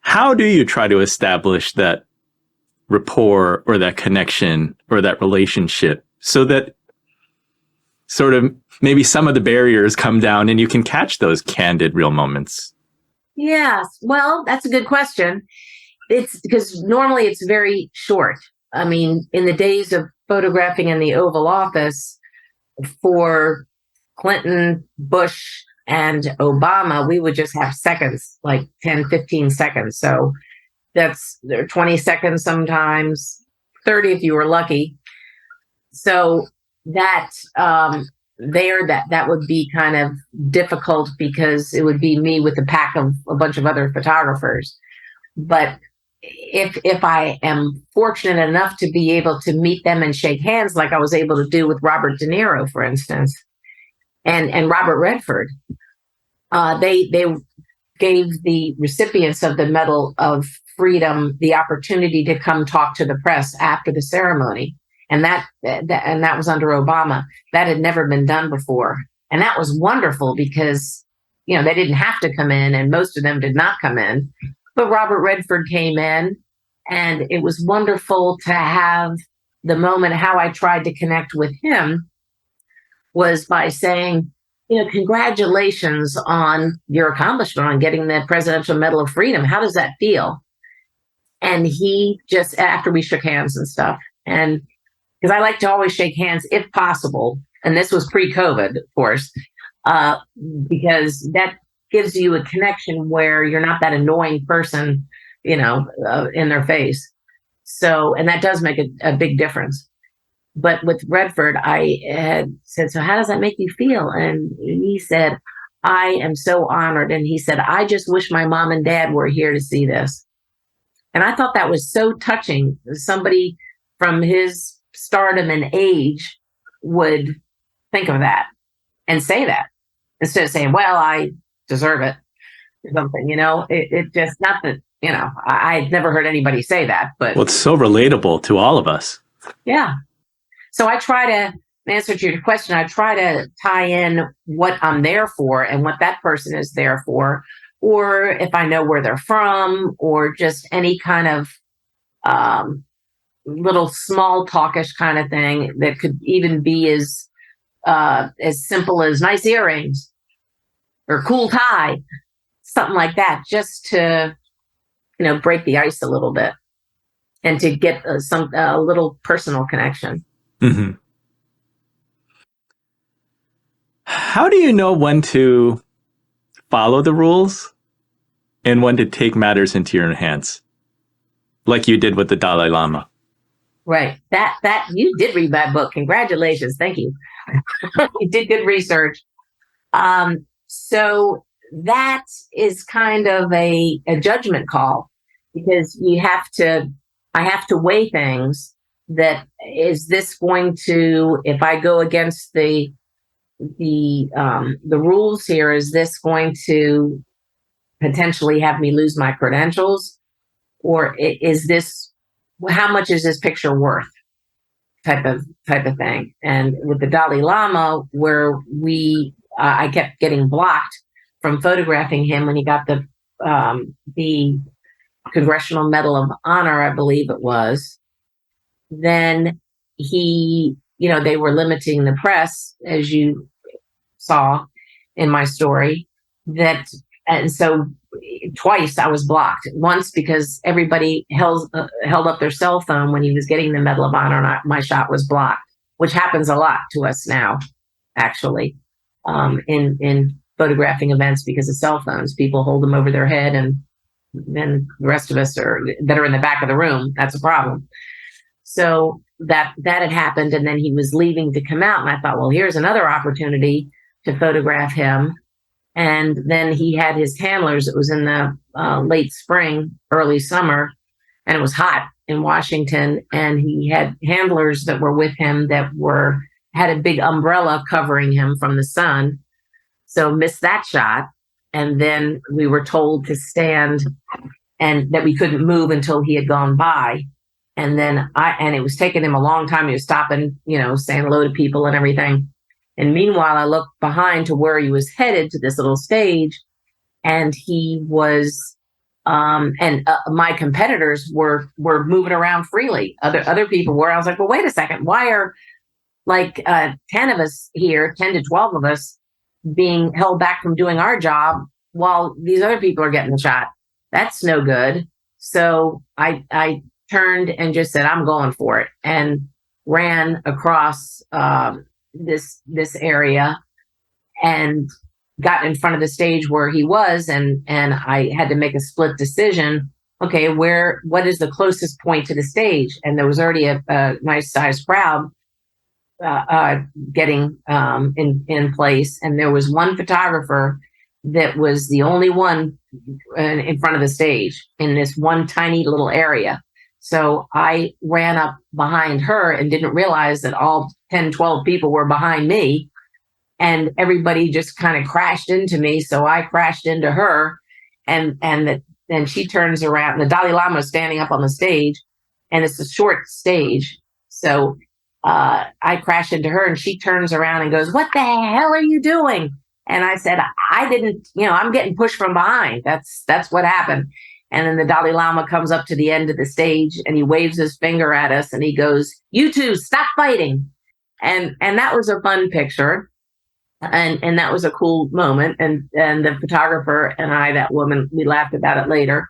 How do you try to establish that rapport or that connection or that relationship so that sort of maybe some of the barriers come down and you can catch those candid, real moments? Yes. Well, that's a good question. It's because normally it's very short. I mean, in the days of photographing in the Oval Office for Clinton, Bush, and Obama, we would just have seconds, like 10, 15 seconds. So that's 20 seconds sometimes, 30 if you were lucky. So that that would be kind of difficult because it would be me with a pack of a bunch of other photographers. But if I am fortunate enough to be able to meet them and shake hands, like I was able to do with Robert De Niro, for instance, and Robert Redford, they gave the recipients of the Medal of Freedom the opportunity to come talk to the press after the ceremony. And that was under Obama. That had never been done before. And that was wonderful because, they didn't have to come in, and most of them did not come in. But Robert Redford came in, and it was wonderful to have the moment. How I tried to connect with him was by saying, congratulations on your accomplishment on getting the Presidential Medal of Freedom. How does that feel? And he just, after we shook hands and stuff, and because I like to always shake hands if possible, and this was pre-COVID, of course, because that gives you a connection where you're not that annoying person, in their face. So, and that does make a big difference. But with Redford, I had said, so how does that make you feel? And he said, I am so honored. And he said, I just wish my mom and dad were here to see this. And I thought that was so touching. Somebody from his stardom and age would think of that and say that instead of saying, well, I deserve it or something, it just, not that, I'd never heard anybody say that, but. Well, it's so relatable to all of us. Yeah. So I try to answer to your question. I try to tie in what I'm there for and what that person is there for, or if I know where they're from, or just any kind of little small talkish kind of thing that could even be as simple as nice earrings or cool tie, something like that, just to break the ice a little bit and to get a little personal connection. Mm-hmm. How do you know when to follow the rules and when to take matters into your own hands, like you did with the Dalai Lama? Right. That you did read my book. Congratulations. Thank you. You did good research. So that is kind of a judgment call, because I have to weigh things. that is this going to, if I go against the rules here, is this going to potentially have me lose my credentials, or is this, how much is this picture worth, type of thing. And with the Dalai Lama, where I kept getting blocked from photographing him when he got the Congressional Medal of Honor, I believe it was. Then they were limiting the press, as you saw in my story. And so twice I was blocked. Once because everybody held up their cell phone when he was getting the Medal of Honor, and my shot was blocked, which happens a lot to us now, actually, in photographing events because of cell phones. People hold them over their head, and then the rest of us that are in the back of the room, that's a problem. So that had happened, and then he was leaving to come out, and I thought, well, here's another opportunity to photograph him. And then he had his handlers. It was in the late spring, early summer, and it was hot in Washington. And he had handlers that were with him that had a big umbrella covering him from the sun. So missed that shot. And then we were told to stand and that we couldn't move until he had gone by. And then and it was taking him a long time. He was stopping, saying hello to people and everything. And meanwhile, I looked behind to where he was headed, to this little stage, and he was, my competitors were moving around freely. Other people were. I was like, well, wait a second. Why are 10 of us here, 10 to 12 of us, being held back from doing our job while these other people are getting the shot? That's no good. So I turned and just said, I'm going for it, and ran across this area and got in front of the stage where he was, and I had to make a split decision. Okay, what is the closest point to the stage? And there was already a nice sized crowd getting in place, and there was one photographer that was the only one in front of the stage in this one tiny little area. So I ran up behind her and didn't realize that all 10, 12 people were behind me, and everybody just kind of crashed into me. So I crashed into her, and then she turns around. The Dalai Lama is standing up on the stage, and it's a short stage. So I crash into her, and she turns around and goes, "What the hell are you doing?" And I said, "I didn't, I'm getting pushed from behind. That's what happened." And then the Dalai Lama comes up to the end of the stage, and he waves his finger at us, and he goes, "You two, stop fighting." And that was a fun picture. And that was a cool moment. And the photographer and that woman, we laughed about it later.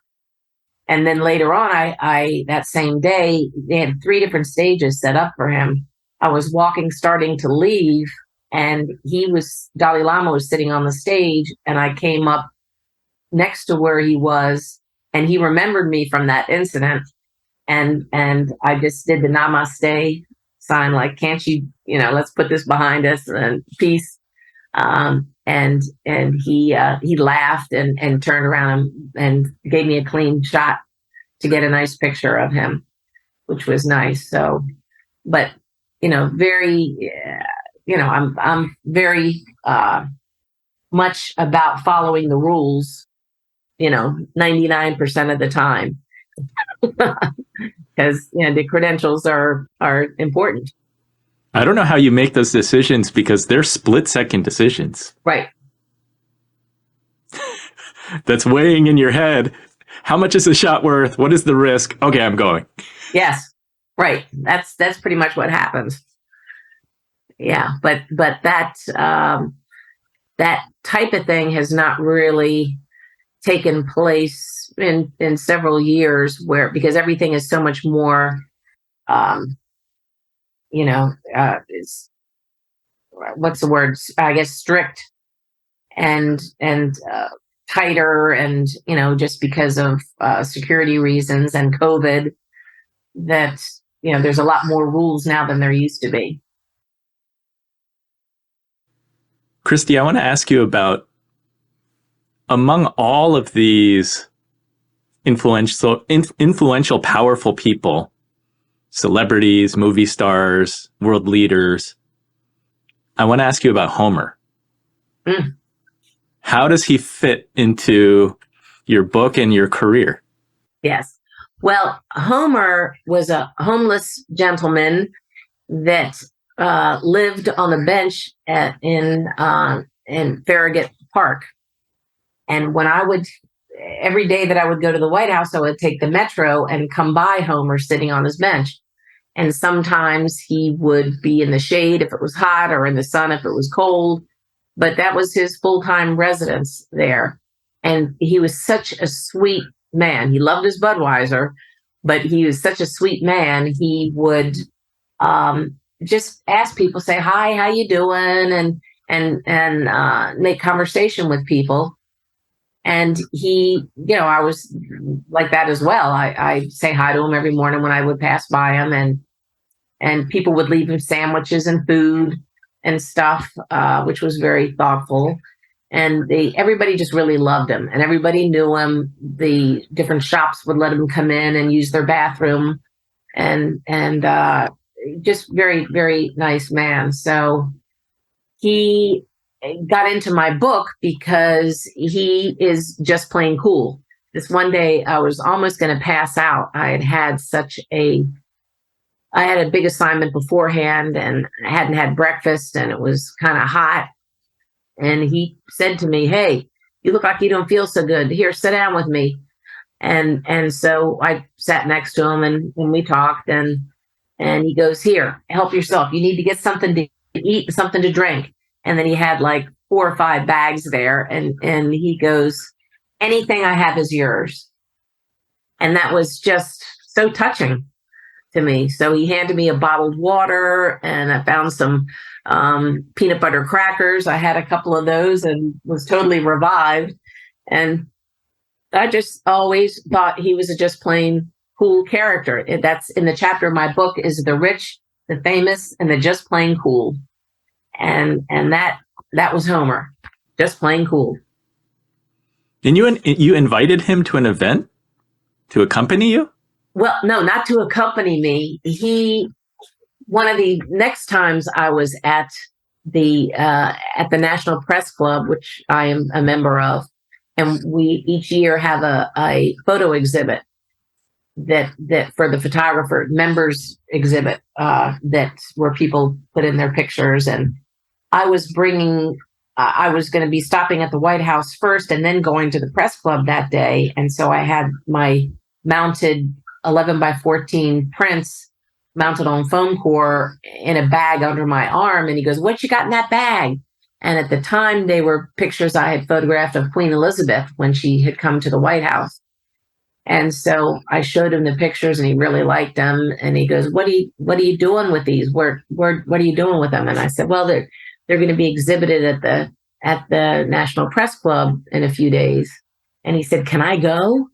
And then later on, I that same day, they had 3 different stages set up for him. I was starting to leave, and Dalai Lama was sitting on the stage, and I came up next to where he was, and he remembered me from that incident. And I just did the namaste sign, like, can't you, let's put this behind us, and peace. And he laughed and turned around and gave me a clean shot to get a nice picture of him, which was nice. So, but, very, I'm very much about following the rules, 99% of the time, because the credentials are important. I don't know how you make those decisions, because they're split-second decisions. Right. That's weighing in your head. How much is the shot worth? What is the risk? Okay, I'm going. Yes. Right. That's pretty much what happens. Yeah. But that type of thing has not really taken place in several years, because everything is so much more, is, what's the word? I guess strict and tighter, and just because of security reasons and COVID, that there's a lot more rules now than there used to be. Christy, I want to ask you about, among all of these influential, powerful people, celebrities, movie stars, world leaders. I want to ask you about Homer. Mm. How does he fit into your book and your career? Yes. Well, Homer was a homeless gentleman that lived on the bench in Farragut Park. And when every day that I would go to the White House, I would take the metro and come by Homer sitting on his bench. And sometimes he would be in the shade if it was hot, or in the sun if it was cold. But that was his full-time residence there. And he was such a sweet man. He loved his Budweiser, but he was such a sweet man. He would just ask people, say, "Hi, how you doing?" and make conversation with people. And he, I was like that as well. I say hi to him every morning when I would pass by him, and people would leave him sandwiches and food and stuff, which was very thoughtful. And everybody just really loved him, and everybody knew him. The different shops would let him come in and use their bathroom, and just very, very nice man. So he got into my book because he is just plain cool. This one day I was almost going to pass out. I had a big assignment beforehand, and I hadn't had breakfast, and it was kind of hot. And he said to me, "Hey, you look like you don't feel so good. Here, sit down with me." And so I sat next to him, and we talked, and he goes, "Here, help yourself. You need to get something to eat and something to drink." And then he had like 4 or 5 bags there, and he goes, "Anything I have is yours." And that was just so touching to me. So he handed me a bottled water, and I found some peanut butter crackers. I had a couple of those and was totally revived. And I just always thought he was a just plain cool character. That's in the chapter of my book, is the rich, the famous, and the just plain cool. And that was Homer, just plain cool. And you invited him to an event to accompany you? Well, no, not to accompany me. One of the next times I was at the National Press Club, which I am a member of, and we each year have a photo exhibit that for the photographer members exhibit, that where people put in their pictures. And I was going to be stopping at the White House first and then going to the press club that day. And so I had my mounted 11 by 14 prints mounted on foam core in a bag under my arm. And he goes, "What you got in that bag?" And at the time, they were pictures I had photographed of Queen Elizabeth when she had come to the White House. And so I showed him the pictures, and he really liked them. And he goes, what are you doing with these? What are you doing with them?" And I said, "Well, they're going to be exhibited at the National Press Club in a few days." And he said, "Can I go?"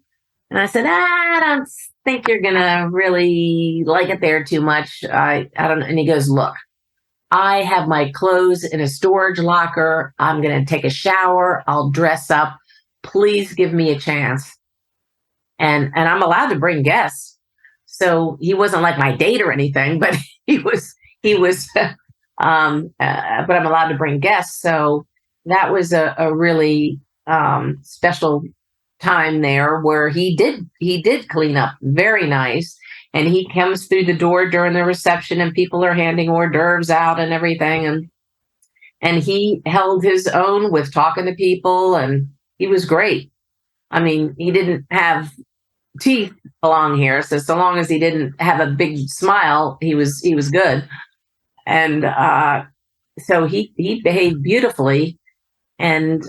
And I said, "I don't think you're going to really like it there too much. I don't know." And he goes, "Look, I have my clothes in a storage locker. I'm going to take a shower. I'll dress up. Please give me a chance." And I'm allowed to bring guests. So he wasn't like my date or anything, but he was, but I'm allowed to bring guests. So that was a really special time there, where he did clean up very nice. And he comes through the door during the reception, and people are handing hors d'oeuvres out and everything. And he held his own with talking to people, and he was great. I mean, he didn't have teeth along here, so long as he didn't have a big smile, he was good. And so he behaved beautifully, and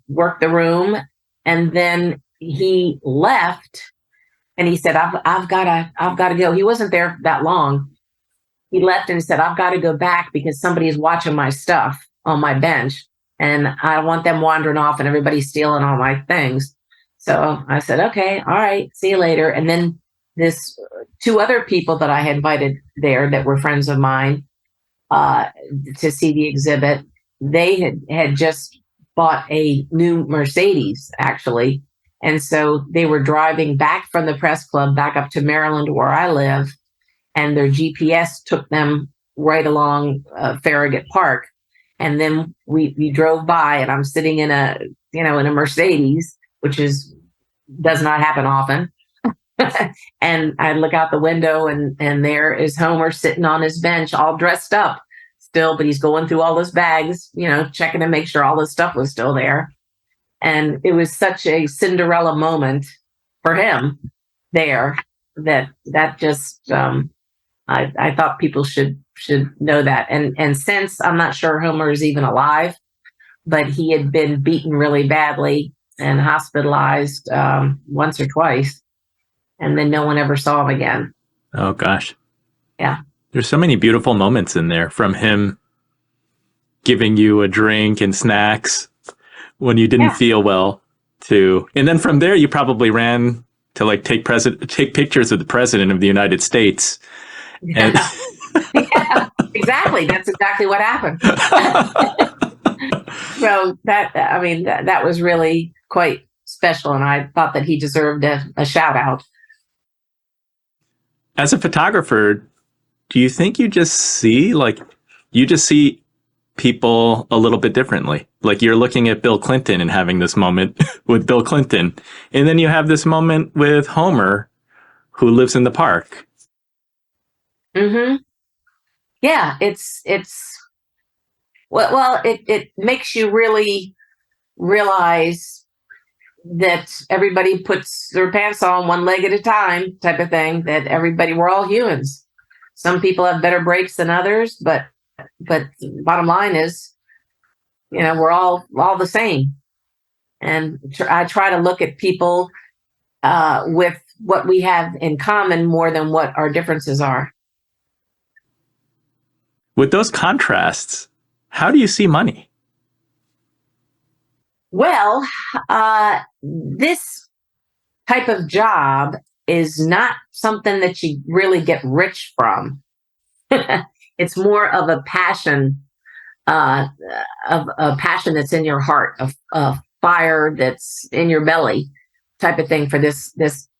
worked the room. And then he left, and he said, I've got to go." He wasn't there that long. He left and said, "I've got to go back because somebody is watching my stuff on my bench, and I don't want them wandering off and everybody stealing all my things." So I said, "Okay, all right, see you later." And then this 2 other people that I had invited there that were friends of mine to see the exhibit, they had just bought a new Mercedes, actually, And so they were driving back from the press club back up to Maryland, where I live, and their GPS took them right along Farragut Park. And then we drove by, and I'm sitting in a Mercedes, which does not happen often. And I look out the window, and there is Homer sitting on his bench, all dressed up still, but he's going through all his bags, checking to make sure all his stuff was still there. And it was such a Cinderella moment for him there that just I thought people should know that. And since, I'm not sure Homer is even alive, but he had been beaten really badly and hospitalized once or twice, and then no one ever saw him again. Oh gosh. Yeah. There's so many beautiful moments in there, from him giving you a drink and snacks when you didn't feel well, and then from there you probably ran to like take pictures of the president of the United States. Yeah. Yeah, exactly. That's exactly what happened. So that was really quite special, and I thought that he deserved a shout out. As a photographer, do you think you just see people a little bit differently? Like, you're looking at Bill Clinton and having this moment with Bill Clinton, and then you have this moment with Homer, who lives in the park. Mm-hmm. Yeah, it makes you really realize that everybody puts their pants on one leg at a time, type of thing. That we're all humans. Some people have better breaks than others, but bottom line is, we're all the same. And I try to look at people with what we have in common more than what our differences are. With those contrasts, how do you see money? Well, this type of job is not something that you really get rich from. It's more of a passion, that's in your heart, a fire that's in your belly, type of thing for this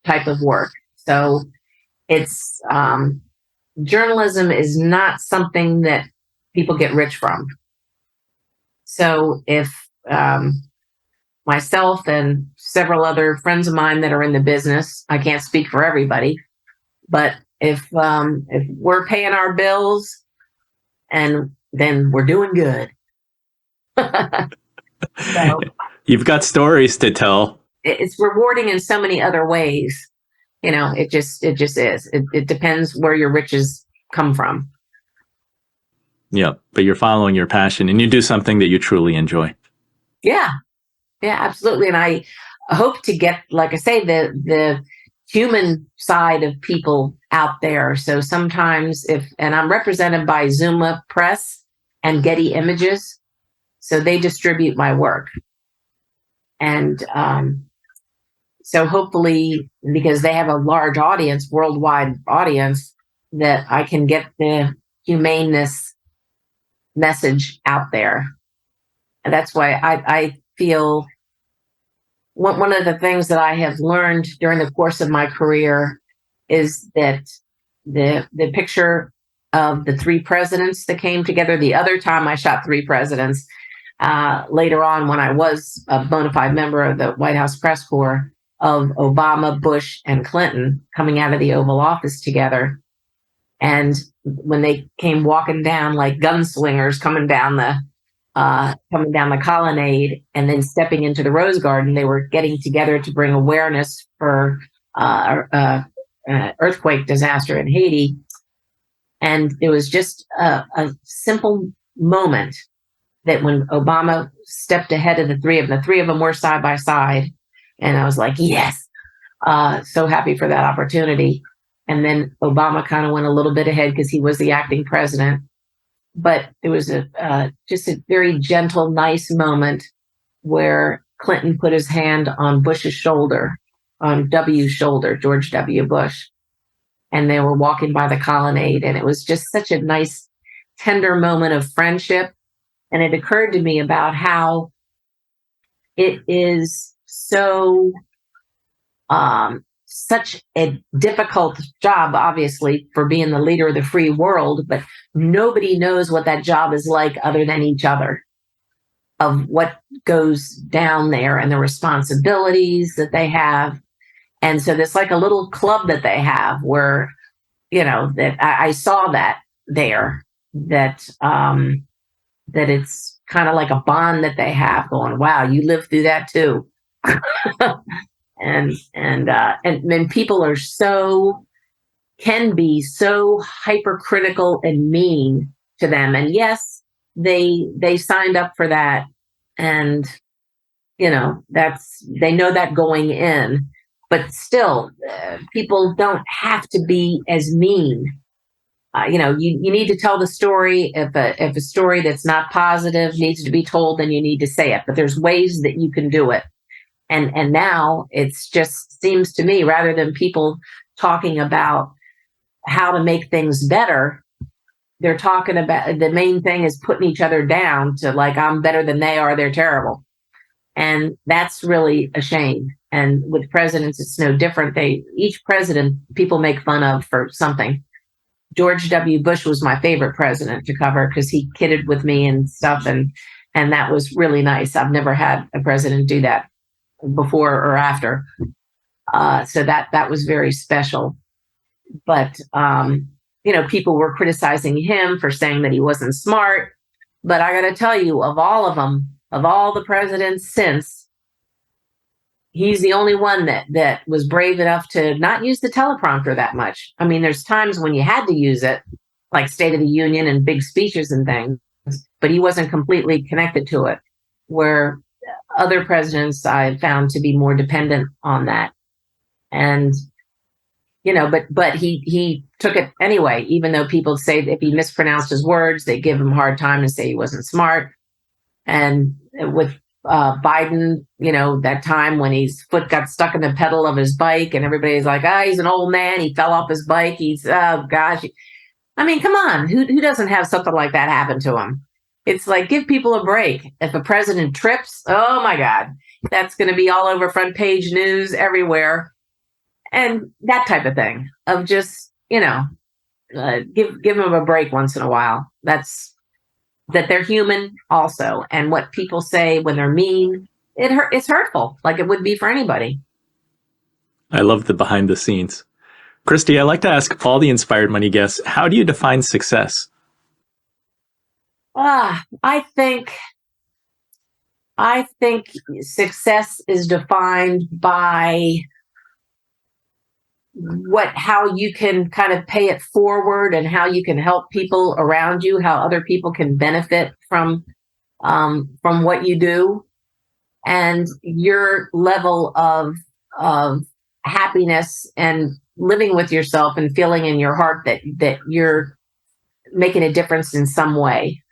type of work. So it's journalism is not something that people get rich from. So if myself and several other friends of mine that are in the business, I can't speak for everybody, but if we're paying our bills, and then we're doing good. So you've got stories to tell. It's rewarding in so many other ways. It just is. It depends where your riches come from. Yeah, but you're following your passion, and you do something that you truly enjoy. Yeah, absolutely. And I hope to get, like I say, the human side of people out there. So sometimes and I'm represented by Zuma Press and Getty Images, so they distribute my work. And so hopefully, because they have a large audience, worldwide audience, that I can get the humaneness message out there. And that's why I feel one of the things that I have learned during the course of my career is that the picture of the three presidents that came together, the other time I shot three presidents, later on when I was a bona fide member of the White House press corps, of Obama, Bush, and Clinton coming out of the Oval Office together. And when they came walking down like gunslingers coming down the colonnade and then stepping into the Rose Garden, they were getting together to bring awareness for earthquake disaster in Haiti. And it was just a simple moment that when Obama stepped ahead of the three of them were side by side. And I was like, yes, so happy for that opportunity. And then Obama kind of went a little bit ahead because he was the acting president. But it was just a very gentle, nice moment where Clinton put his hand on Bush's shoulder, on W's shoulder, George W. Bush. And they were walking by the colonnade. And it was just such a nice, tender moment of friendship. And it occurred to me about how it is so such a difficult job, obviously, for being the leader of the free world, but nobody knows what that job is like other than each other, of what goes down there and the responsibilities that they have. And so there's like a little club that they have where, that I saw that there, that that it's kind of like a bond that they have going, wow, you lived through that too. and people are can be so hypercritical and mean to them. And yes, they signed up for that. And, they know that going in, but still, people don't have to be as mean. You need to tell the story. If a story that's not positive needs to be told, then you need to say it. But there's ways that you can do it. And now it's just seems to me, rather than people talking about how to make things better, they're talking about the main thing is putting each other down to like, I'm better than they are, they're terrible. And that's really a shame. And with presidents, it's no different. Each president, people make fun of for something. George W. Bush was my favorite president to cover because he kidded with me and stuff. And that was really nice. I've never had a president do that before or after. So that was very special. But, people were criticizing him for saying that he wasn't smart. But I got to tell you, of all of them, of all the presidents since, he's the only one that was brave enough to not use the teleprompter that much. I mean, there's times when you had to use it, like State of the Union and big speeches and things, but he wasn't completely connected to it, where other presidents I found to be more dependent on that. And, but he took it anyway, even though people say if he mispronounced his words, they give him a hard time and say he wasn't smart. And with Biden, that time when his foot got stuck in the pedal of his bike and everybody's like, he's an old man. He fell off his bike. Oh gosh. I mean, come on. Who doesn't have something like that happen to him? It's like, give people a break. If a president trips, oh my God, that's going to be all over front page news everywhere. And that type of thing of just, give them a break once in a while. That they're human also. And what people say when they're mean, it's hurtful, like it would be for anybody. I love the behind the scenes. Christy, I like to ask all the Inspired Money guests, how do you define success? I think success is defined by how you can kind of pay it forward and how you can help people around you, how other people can benefit from what you do, and your level of happiness and living with yourself and feeling in your heart that you're making a difference in some way.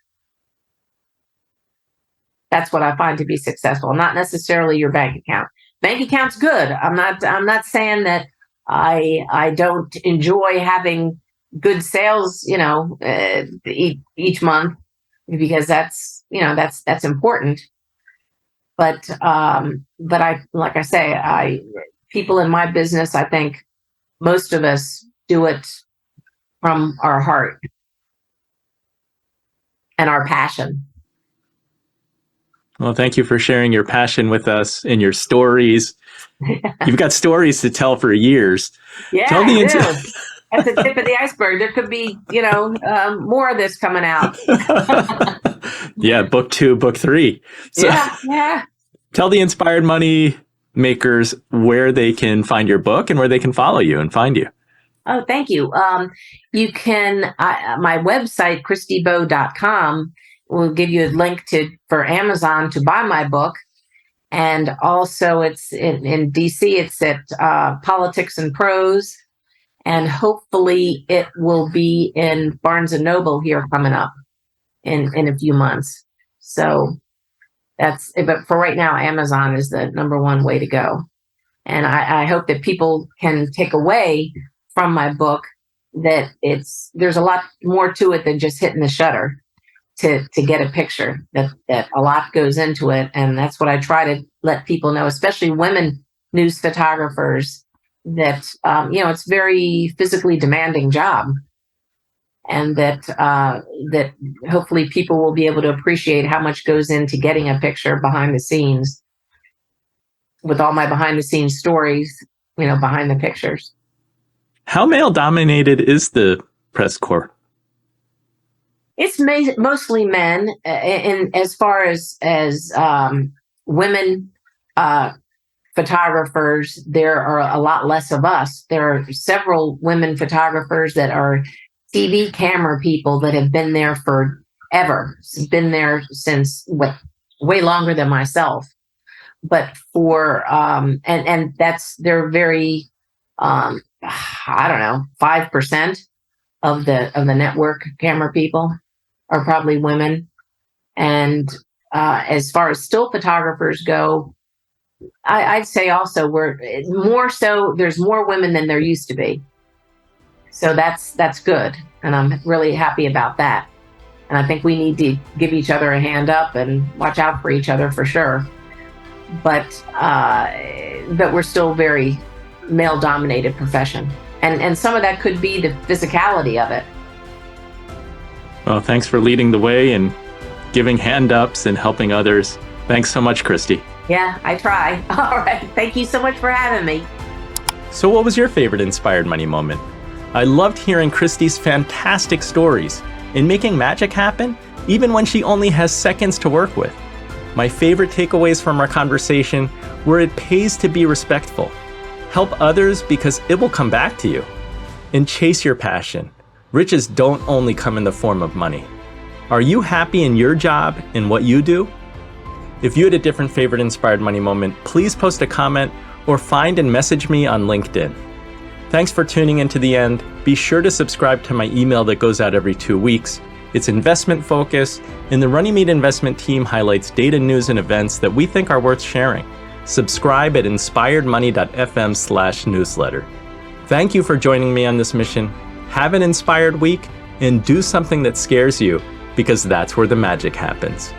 That's what I find to be successful, not necessarily your bank account. Bank account's good. I'm not saying that I don't enjoy having good sales, each month, because that's important. But like I say, people in my business, I think most of us do it from our heart and our passion. Well, thank you for sharing your passion with us and your stories. You've got stories to tell for years. Yeah, that's the tip of the iceberg. There could be, more of this coming out. Yeah, book 2, book 3. So yeah. Tell the Inspired Money makers where they can find your book and where they can follow you and find you. Oh, thank you. You can, my website, christybowe.com, will give you a link for Amazon to buy my book. And also it's in DC, it's at Politics and Prose. And hopefully it will be in Barnes and Noble here coming up in a few months. So but for right now, Amazon is the number one way to go. And I hope that people can take away from my book that there's a lot more to it than just hitting the shutter to get a picture, that a lot goes into it. And that's what I try to let people know, especially women news photographers that, it's very physically demanding job, and that hopefully people will be able to appreciate how much goes into getting a picture behind the scenes, with all my behind the scenes stories, behind the pictures. How male dominated is the press corps? It's mostly men. And as far as women photographers, there are a lot less of us. There are several women photographers that are TV camera people that have been there forever. Been there since way longer than myself. But and they're very, I don't know, 5% of the network camera people are probably women. And as far as still photographers go, I'd say also there's more women than there used to be. So that's good. And I'm really happy about that. And I think we need to give each other a hand up and watch out for each other for sure. But we're still very male dominated profession. And some of that could be the physicality of it. Well, thanks for leading the way and giving hand ups and helping others. Thanks so much, Christy. Yeah, I try. All right. Thank you so much for having me. So what was your favorite Inspired Money moment? I loved hearing Christy's fantastic stories in making magic happen, even when she only has seconds to work with. My favorite takeaways from our conversation were it pays to be respectful. Help others because it will come back to you. And chase your passion. Riches don't only come in the form of money. Are you happy in your job and what you do? If you had a different favorite Inspired Money moment, please post a comment or find and message me on LinkedIn. Thanks for tuning in to the end. Be sure to subscribe to my email that goes out every 2 weeks. It's investment focused, and the Runnymede investment team highlights data, news, and events that we think are worth sharing. Subscribe at inspiredmoney.fm/newsletter. Thank you for joining me on this mission. Have an inspired week and do something that scares you, because that's where the magic happens.